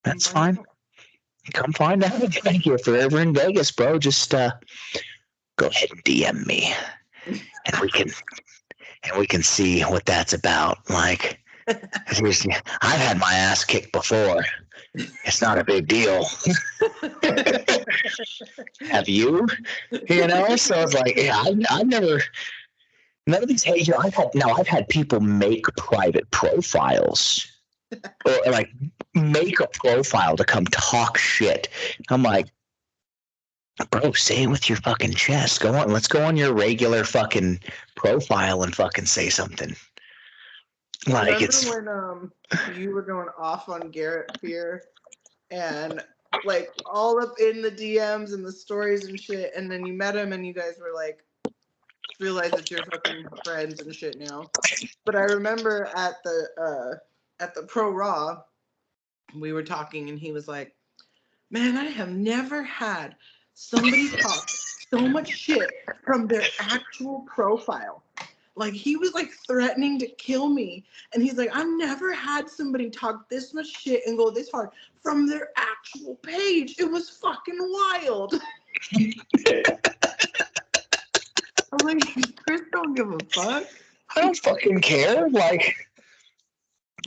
That's fine. Come find out. Thank you. Forever in Vegas, bro. Just go ahead and DM me. And we can see what that's about. Like, I've had my ass kicked before. It's not a big deal. Have you? You know, so it's like, yeah, I've never. None of these hate. You know, I've had people make private profiles, or like make a profile to come talk shit. I'm like, bro, say it with your fucking chest. Go on, let's go on your regular fucking profile and fucking say something. Like, remember when you were going off on Garrett Fear and like all up in the DMs and the stories and shit, and then you met him and you guys were like, realize that you're fucking friends and shit now. But I remember at the Pro Raw, we were talking and he was like, man, I have never had somebody talk so much shit from their actual profile. Like, he was like threatening to kill me. And he's like, I've never had somebody talk this much shit and go this hard from their actual page. It was fucking wild. I'm like, Chris don't give a fuck. I don't fucking care. Like,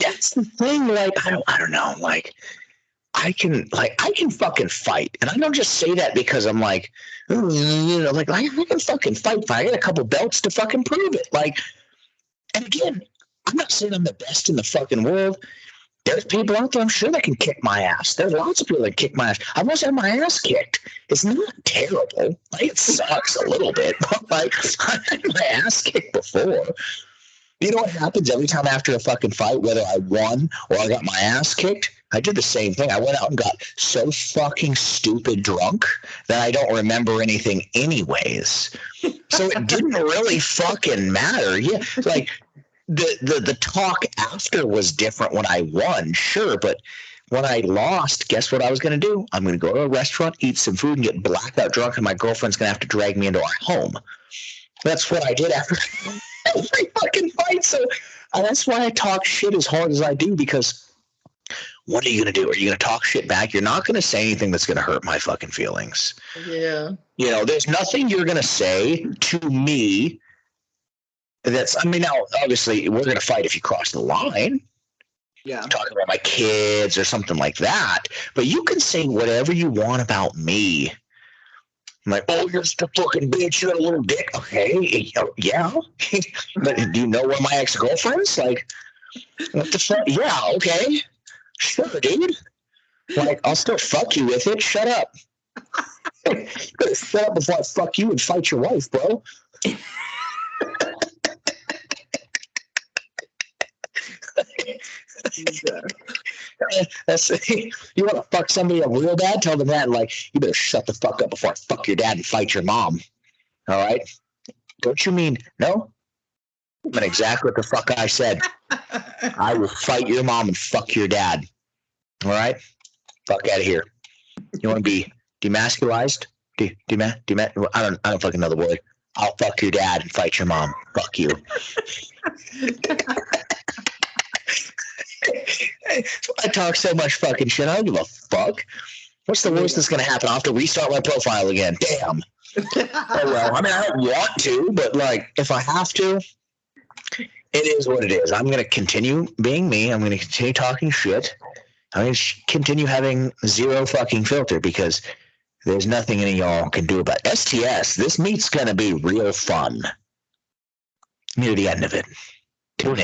that's the thing. Like, I don't know. Like, I can fucking fight. And I don't just say that because I'm like, you know, like I can fucking fight. I got a couple belts to fucking prove it. Like, and again, I'm not saying I'm the best in the fucking world. There's people out there, I'm sure, that can kick my ass. There's lots of people that kick my ass. I've also had my ass kicked. It's not terrible. Like, it sucks a little bit, but like, I've had my ass kicked before. You know what happens every time after a fucking fight, whether I won or I got my ass kicked? I did the same thing. I went out and got so fucking stupid drunk that I don't remember anything anyways. So it didn't really fucking matter. Yeah, like the talk after was different when I won, sure, but when I lost, guess what I was going to do? I'm going to go to a restaurant, eat some food, and get blackout drunk, and my girlfriend's going to have to drag me into our home. That's what I did after every fucking fight. So that's why I talk shit as hard as I do, because what are you going to do? Are you going to talk shit back? You're not going to say anything that's going to hurt my fucking feelings. Yeah. You know, there's nothing you're going to say to me that's, I mean, now, obviously, we're going to fight if you cross the line. Yeah. Talking about my kids or something like that. But you can say whatever you want about me. I'm like, oh, you're just a fucking bitch. You're a little dick. Okay, yeah. But do you know one of my ex-girlfriends? Like, what the fuck? Yeah, okay. Sure, dude. Like, I'll still fuck you with it. Shut up. Shut up before I fuck you and fight your wife, bro. That's you want to fuck somebody up real bad? Tell them that, and like, you better shut the fuck up before I fuck your dad and fight your mom. All right? Don't you mean no? I mean exactly what the fuck I said. I will fight your mom and fuck your dad. All right? Fuck out of here. You want to be demasculized? I don't fucking know the word. I'll fuck your dad and fight your mom. Fuck you. I talk so much fucking shit. I don't give a fuck. What's the worst that's going to happen? I'll have to restart my profile again. Damn. Oh, well, I mean, I don't want to, but like, if I have to, it is what it is. I'm going to continue being me. I'm going to continue talking shit. I'm going to continue having zero fucking filter, because there's nothing any of y'all can do about it. STS. This meet's going to be real fun. Near the end of it. Tune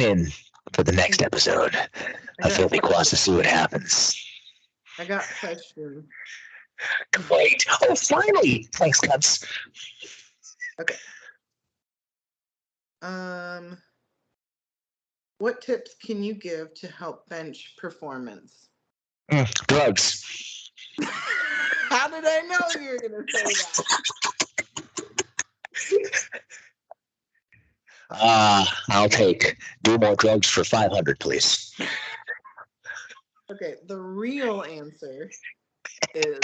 in for the next episode of Filthy Quads to see what happens. I got a question. Great. Oh, finally. Thanks, Guts. Okay. What tips can you give to help bench performance? Drugs. How did I know you were going to say that? I'll take do more drugs for 500, please. Okay, the real answer is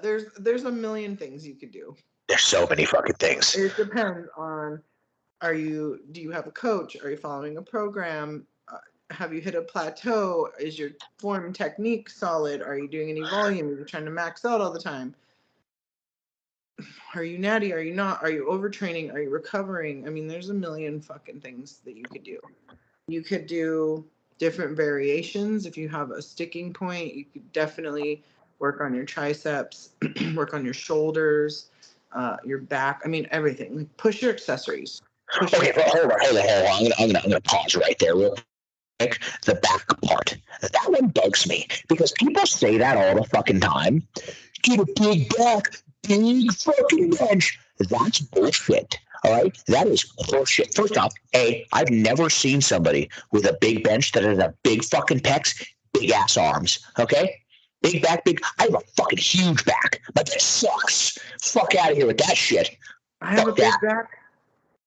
there's a million things you could do. There's so many fucking things. It depends on do you have a coach? Are you following a program? Have you hit a plateau? Is your form technique solid? Are you doing any volume? Are you trying to max out all the time? Are you natty? Are you not? Are you overtraining? Are you recovering? I mean, there's a million fucking things that you could do. You could do different variations. If you have a sticking point, you could definitely work on your triceps, work on your shoulders, your back. I mean, everything. Like push your accessories. Okay, hold on. I'm gonna pause right there real quick. The back part. That one bugs me because people say that all the fucking time. Get a big back, big fucking bench. That's bullshit. All right, that is bullshit. First off, I've never seen somebody with a big bench that has a big fucking pecs, big ass arms. Okay, big back, big. I have a fucking huge back. My back sucks. Fuck out of here with that shit. I have a big back.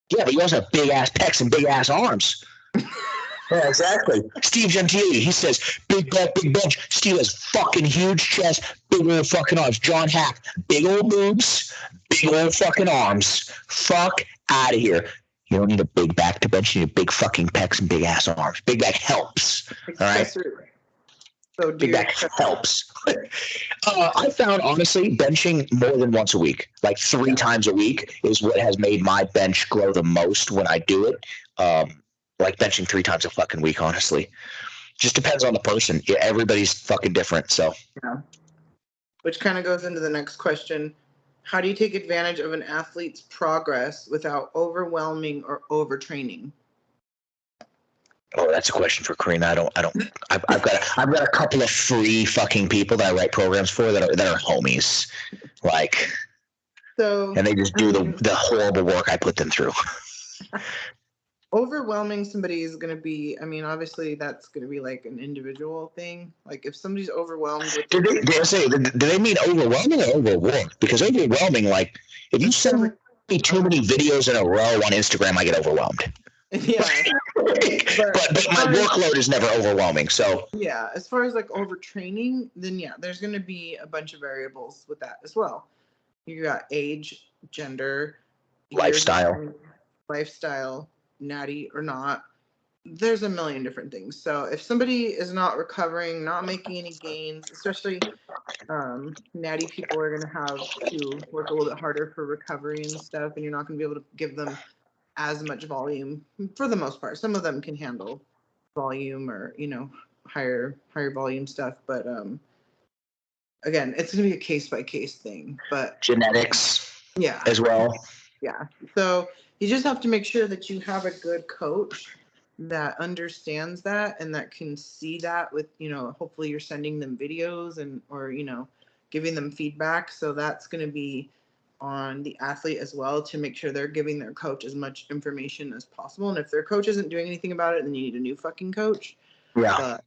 Yeah, but you also have big ass pecs and big ass arms. Yeah, exactly. Steve Gentili, he says, big back, big bench. Steve has fucking huge chest, big old fucking arms. John Hack, big old boobs, big old fucking arms. Fuck out of here. You don't need a big back to bench. You need big fucking pecs and big ass arms. Big back helps. All right? So big back helps. I found, honestly, benching more than once a week, like 3 times a week, is what has made my bench grow the most when I do it. Like benching 3 times a fucking week, honestly. Just depends on the person. Yeah, everybody's fucking different, so. Yeah. Which kind of goes into the next question. How do you take advantage of an athlete's progress without overwhelming or overtraining? Oh, that's a question for Karina. I've got a couple of free fucking people that I write programs for that are homies. Like, so, and they just do the horrible work I put them through. Overwhelming somebody is going to be, I mean, obviously that's going to be like an individual thing. Like if somebody's overwhelmed with do they mean overwhelming or overworked? Because overwhelming, like if you send me too many videos in a row on Instagram, I get overwhelmed. Yeah. but my workload is never overwhelming. So yeah, as far as like overtraining, then yeah, there's going to be a bunch of variables with that as well. You got age, gender, lifestyle, natty or not. There's a million different things. So if somebody is not recovering, not making any gains, especially natty people are going to have to work a little bit harder for recovery and stuff, and you're not going to be able to give them as much volume for the most part. Some of them can handle volume or, you know, higher volume stuff, but again, it's going to be a case by case thing. But genetics, yeah, as well. Yeah. So you just have to make sure that you have a good coach that understands that and that can see that with, you know, hopefully you're sending them videos and, or, you know, giving them feedback. So that's going to be on the athlete as well to make sure they're giving their coach as much information as possible. And if their coach isn't doing anything about it, then you need a new fucking coach. Yeah. But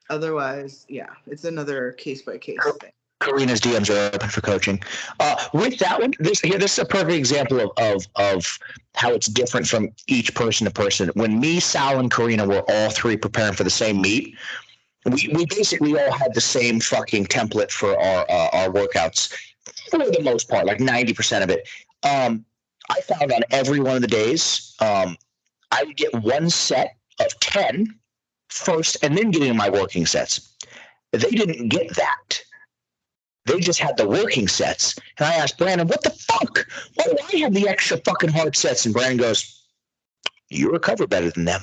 otherwise, yeah, it's another case by case thing. Karina's DMs are open for coaching. With that one, this is a perfect example of how it's different from each person to person. When me, Sal, and Karina were all 3 preparing for the same meet, we basically all had the same fucking template for our workouts for the most part, like 90% of it. I found on every one of the days, I would get 1 set of 10 first and then get into my working sets. They didn't get that. They just had the working sets. And I asked Brandon, what the fuck? Why do I have the extra fucking hard sets? And Brandon goes, you recover better than them.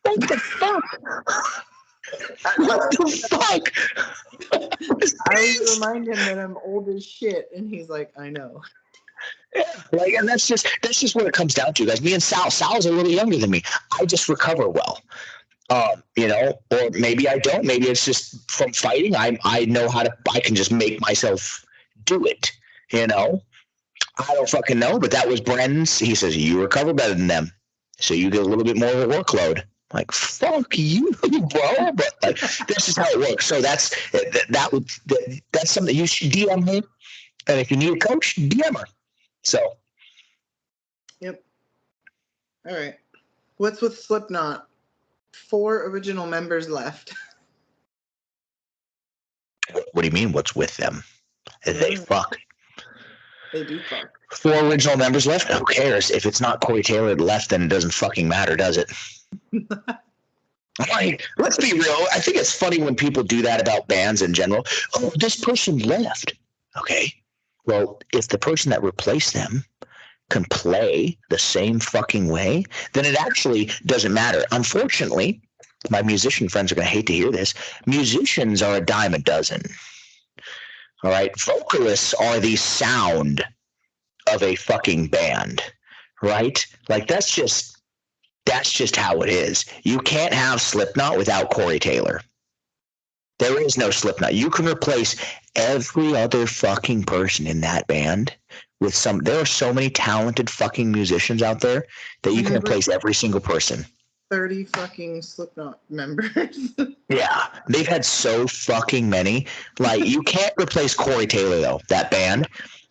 What the fuck? What the fuck? I always remind him that I'm old as shit, and he's like, I know. Yeah, like, and that's just what it comes down to, guys. Me and Sal's a little younger than me. I just recover well. You know, or maybe I don't. Maybe it's just from fighting. I know how to. I can just make myself do it. You know, I don't fucking know. But that was Brandon's. He says you recover better than them, so you get a little bit more of a workload. Like, fuck you, bro. But like, this is how it works. So that's something you should DM him. And if you need a coach, DM her. So. Yep. All right. What's with Slipknot? 4 original members left. What do you mean? What's with them? They fuck. They do fuck. 4 original members left. Who cares? If it's not Corey Taylor left, then it doesn't fucking matter, does it? Like, let's be real. I think it's funny when people do that about bands in general. Oh, this person left. Okay. Well, if the person that replaced them can play the same fucking way, then it actually doesn't matter. Unfortunately, my musician friends are going to hate to hear this. Musicians are a dime a dozen. All right. Vocalists are the sound of a fucking band, right? Like, that's just how it is. You can't have Slipknot without Corey Taylor. There is no Slipknot. You can replace every other fucking person in that band with some. There are so many talented fucking musicians out there that you can replace every single person. 30 fucking Slipknot members. Yeah, they've had so fucking many. Like, you can't replace Corey Taylor, though. That band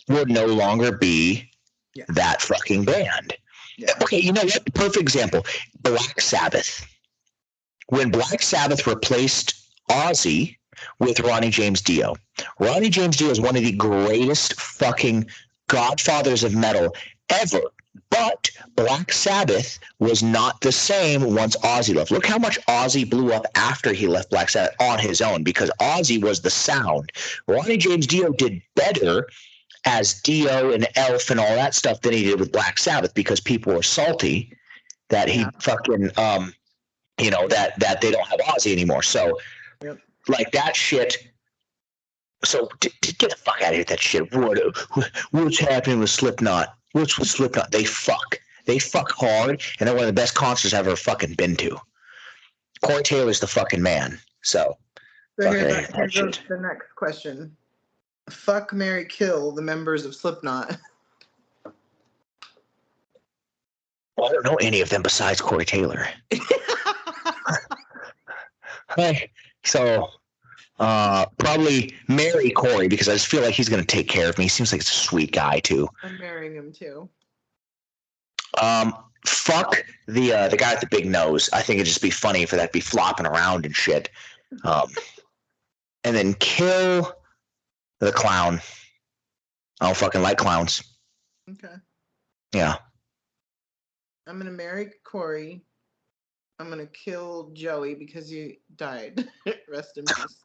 would no longer be that fucking band. Yeah. Okay, you know what? Perfect example. Black Sabbath. When Black Sabbath replaced Ozzy with Ronnie James Dio. Ronnie James Dio is one of the greatest fucking godfathers of metal ever. But Black Sabbath was not the same once Ozzy left. Look how much Ozzy blew up after he left Black Sabbath on his own, because Ozzy was the sound. Ronnie James Dio did better as Dio and Elf and all that stuff than he did with Black Sabbath, because people were salty that he fucking that they don't have Ozzy anymore. So like that shit. So get the fuck out of here with that shit. What's happening with Slipknot? What's with Slipknot? They fuck hard, and they're one of the best concerts I've ever fucking been to. Corey Taylor's the fucking man. So here goes the next question. Fuck, marry, kill the members of Slipknot. Well, I don't know any of them besides Corey Taylor. Hey, so probably marry Corey, because I just feel like he's going to take care of me. He seems like he's a sweet guy too. I'm marrying him too. Fuck the guy with the big nose. I think it'd just be funny for that to be flopping around and shit. And then kill the clown. I don't fucking like clowns. Okay. Yeah. I'm gonna marry Corey. I'm gonna kill Joey because he died. Rest in peace.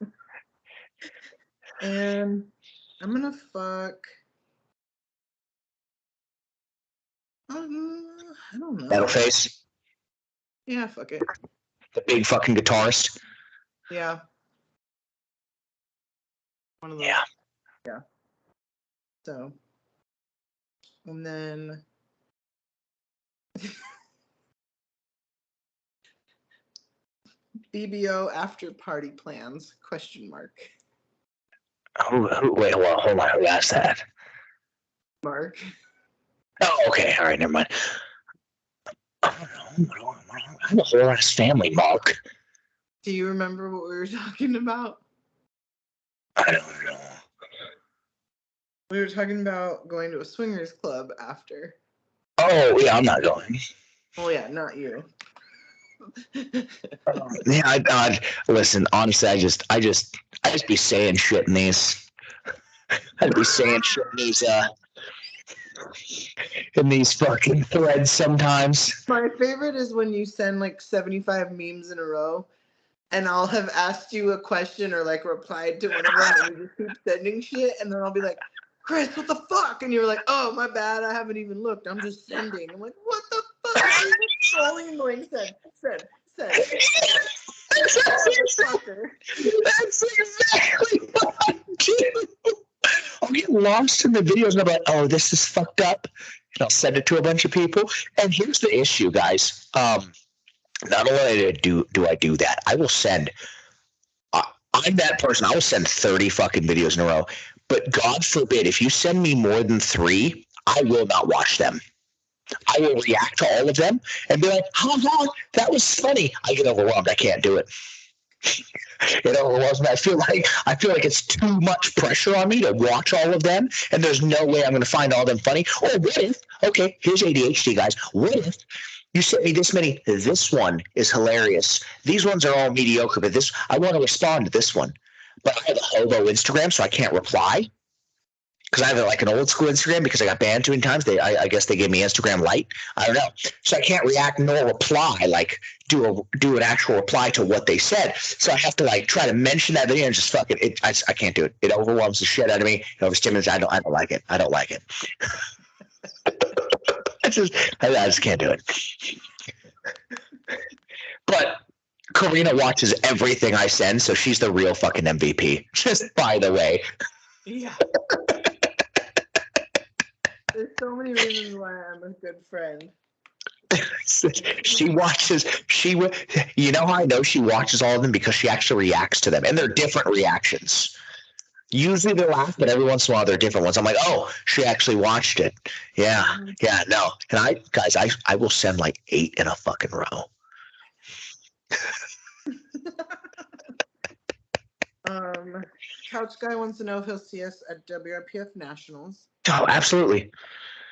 And I'm gonna fuck. I don't know. Metalface. Yeah, fuck it. The big fucking guitarist. Yeah. One of those. Yeah. Yeah. So. And then. BBO after party plans? ? Wait, hold on. Who asked that? Mark. Oh, okay. All right, never mind. I don't know. I have a whole ass family, Mark. Do you remember what we were talking about? I don't know. We were talking about going to a swingers club after. Oh, yeah, I'm not going. Oh, yeah, not you. Yeah, I listen, honestly, I just be saying shit in these. I'd be saying shit in these fucking threads sometimes. My favorite is when you send like 75 memes in a row, and I'll have asked you a question or like replied to one of them, and you just keep sending shit, and then I'll be like, Chris, what the fuck? And you're like, oh, my bad, I haven't even looked, I'm just sending. I'm like, what the fuck? Scrolling annoying. Send. That's exactly what I do. I'll get lost in the videos and I'm like, oh, this is fucked up. And I'll send it to a bunch of people. And here's the issue, guys. Not only do I do that, I will send. I'm that person. I will send 30 fucking videos in a row. But God forbid, if you send me more than 3, I will not watch them. I will react to all of them and be like, "Ha ha, that was funny." I get overwhelmed. I can't do it. It overwhelms me. I feel like it's too much pressure on me to watch all of them, and there's no way I'm going to find all of them funny. Or what if? Okay, here's ADHD, guys. What if you sent me this many? This one is hilarious. These ones are all mediocre, but this I want to respond to this one. But I have a hobo Instagram, so I can't reply because I have like an old school Instagram because I got banned too many times. I guess they gave me Instagram Lite. I don't know, so I can't react nor reply, like do an actual reply to what they said. So I have to like try to mention that video and just fuck it. I can't do it. It overwhelms the shit out of me. It overstimulates. I don't like it. I don't like it. I just can't do it. But Karina watches everything I send, so she's the real fucking MVP. Just by the way. Yeah. There's so many reasons why I'm a good friend. She watches. You know how I know she watches all of them? Because she actually reacts to them, and they're different reactions. Usually they laugh, but every once in a while they're different ones. I'm like, oh, she actually watched it. Yeah, no. And I will send like 8 in a fucking row. Couch Guy wants to know if he'll see us at WRPF Nationals. Oh, absolutely.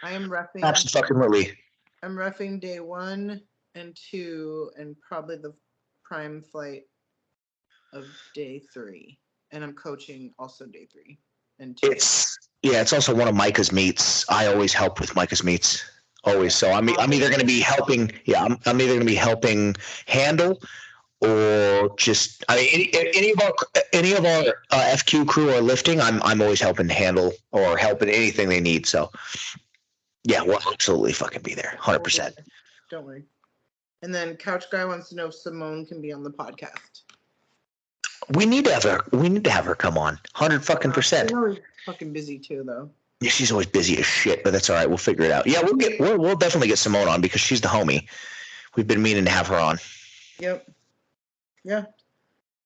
I am repping. Absolutely. I'm repping day 1 and 2, and probably the prime flight of day 3. And I'm coaching also day 3 and 2. It's also one of Micah's meets. I always help with Micah's meets. Always. So I'm either going to be helping. Yeah, I'm either going to be helping handle, or just any of our FQ crew are lifting. I'm always helping handle or helping anything they need. So yeah, we'll absolutely fucking be there, 100%. Don't worry. And then Couch Guy wants to know if Simone can be on the podcast. We need to have her. We need to have her come on, 100%. She's always fucking busy too, though. Yeah, she's always busy as shit, but that's all right. We'll figure it out. Yeah, we'll definitely get Simone on because she's the homie. We've been meaning to have her on. Yep. Yeah.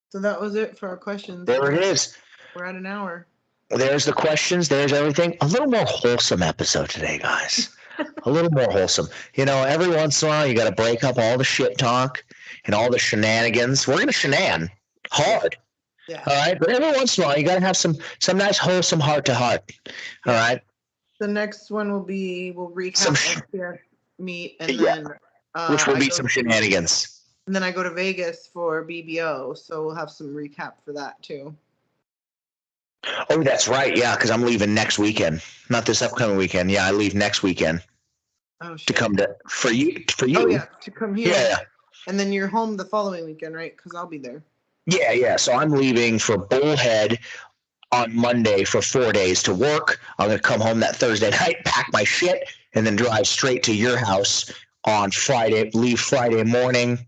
So that was it for our questions. There it is. We're at an hour. There's the questions. There's everything. A little more wholesome episode today, guys. A little more wholesome. You know, every once in a while, you got to break up all the shit talk and all the shenanigans. We're going to shenan hard. Yeah. All right. But every once in a while, you got to have some nice wholesome heart to heart. All right. The next one will be, we'll recap SPF meet, and then which will be some shenanigans. And then I go to Vegas for BBO, so we'll have some recap for that too. Oh, that's right. Yeah, because I'm leaving next weekend, not this upcoming weekend. Yeah, I leave next weekend. Oh, shit. To come for you. Oh yeah, to come here. Yeah. And then you're home the following weekend, right? Because I'll be there. Yeah. So I'm leaving for Bullhead on Monday for 4 days to work. I'm gonna come home that Thursday night, pack my shit, and then drive straight to your house on Friday. Leave Friday morning.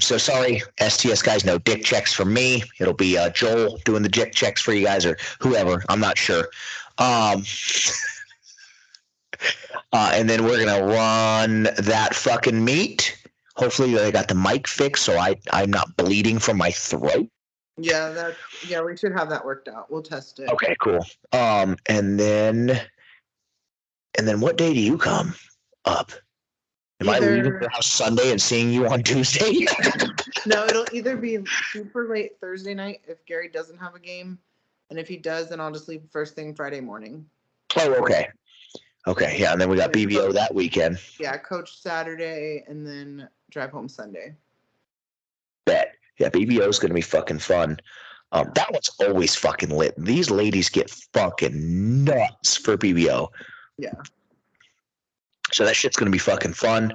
So sorry, STS guys, no dick checks for me. It'll be Joel doing the dick checks for you guys, or whoever. I'm not sure. And then we're gonna run that fucking meet. Hopefully they got the mic fixed, so I'm not bleeding from my throat. Yeah, we should have that worked out. We'll test it. Okay, cool. And then what day do you come up? Am I leaving your house Sunday and seeing you on Tuesday? No, it'll either be super late Thursday night if Gary doesn't have a game, and if he does, then I'll just leave first thing Friday morning. Oh, okay. Okay, yeah, and then we got BBO that weekend. Yeah, coach Saturday, and then drive home Sunday. Bet. Yeah, BBO is going to be fucking fun. That one's always fucking lit. These ladies get fucking nuts for BBO. Yeah. So that shit's going to be fucking fun.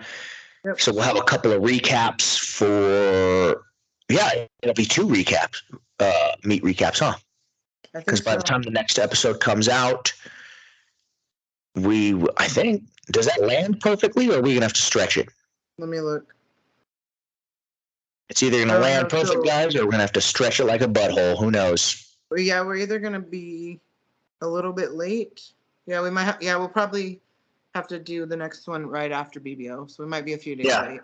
Yep. So we'll have a couple of recaps for, it'll be 2 recaps, meet recaps, huh? Because by the time the next episode comes out, I think, does that land perfectly, or are we going to have to stretch it? Let me look. It's either going to land perfect, guys, or we're going to have to stretch it like a butthole. Who knows? Well, yeah, we're either going to be a little bit late. Yeah, we might have, we'll probably have to do the next one right after BBO, so we might be a few days late.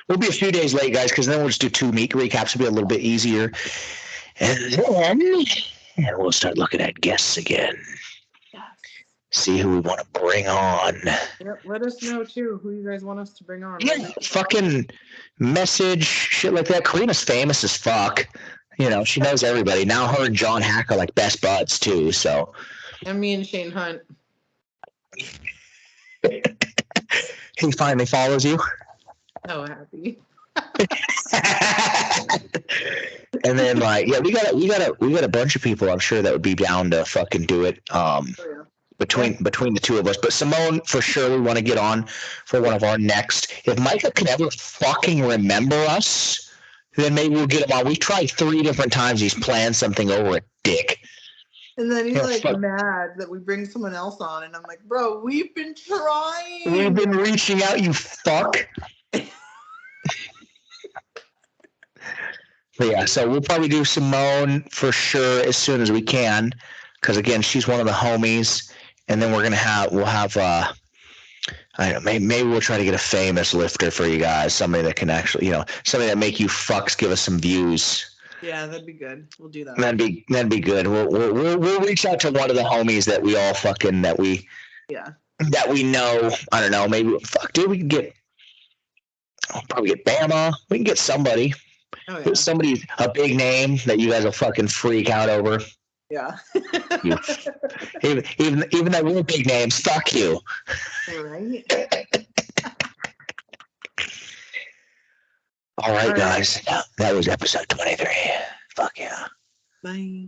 We'll be a few days late, guys, because then we'll just do 2 meet recaps. It'll be a little bit easier. And then we'll start looking at guests again. see who we want to bring on. Yep. Let us know too who you guys want us to bring on. Yeah, fucking message shit like that. Karina's famous as fuck. You know, she knows everybody. Now her and John Hack are like best buds too. So. And me and Shane Hunt. He finally follows you. So happy. And then like, yeah, we got a bunch of people I'm sure that would be down to fucking do it. Between the two of us. But Simone, for sure, we want to get on for one of our next. If Micah could ever fucking remember us, then maybe we'll get him on. We've tried 3 different times. He's planned something over a dick. And then he's like mad that we bring someone else on, and I'm like, bro, we've been trying. We've been reaching out, you fuck. But yeah, so we'll probably do Simone for sure as soon as we can, because again, she's one of the homies. And then we'll have I don't know, maybe we'll try to get a famous lifter for you guys, somebody that can actually, you know, somebody that make you fucks give us some views. Yeah, that'd be good. We'll do that. That'd be good. We'll reach out to one of the homies that we all fucking that we know. I don't know. Maybe dude, we can probably get Bama. We can get somebody. Oh yeah. Somebody a big name that you guys will fucking freak out over. Yeah. even though we're big names, fuck you. Right. All right, guys. That was episode 23. Fuck yeah. Bye.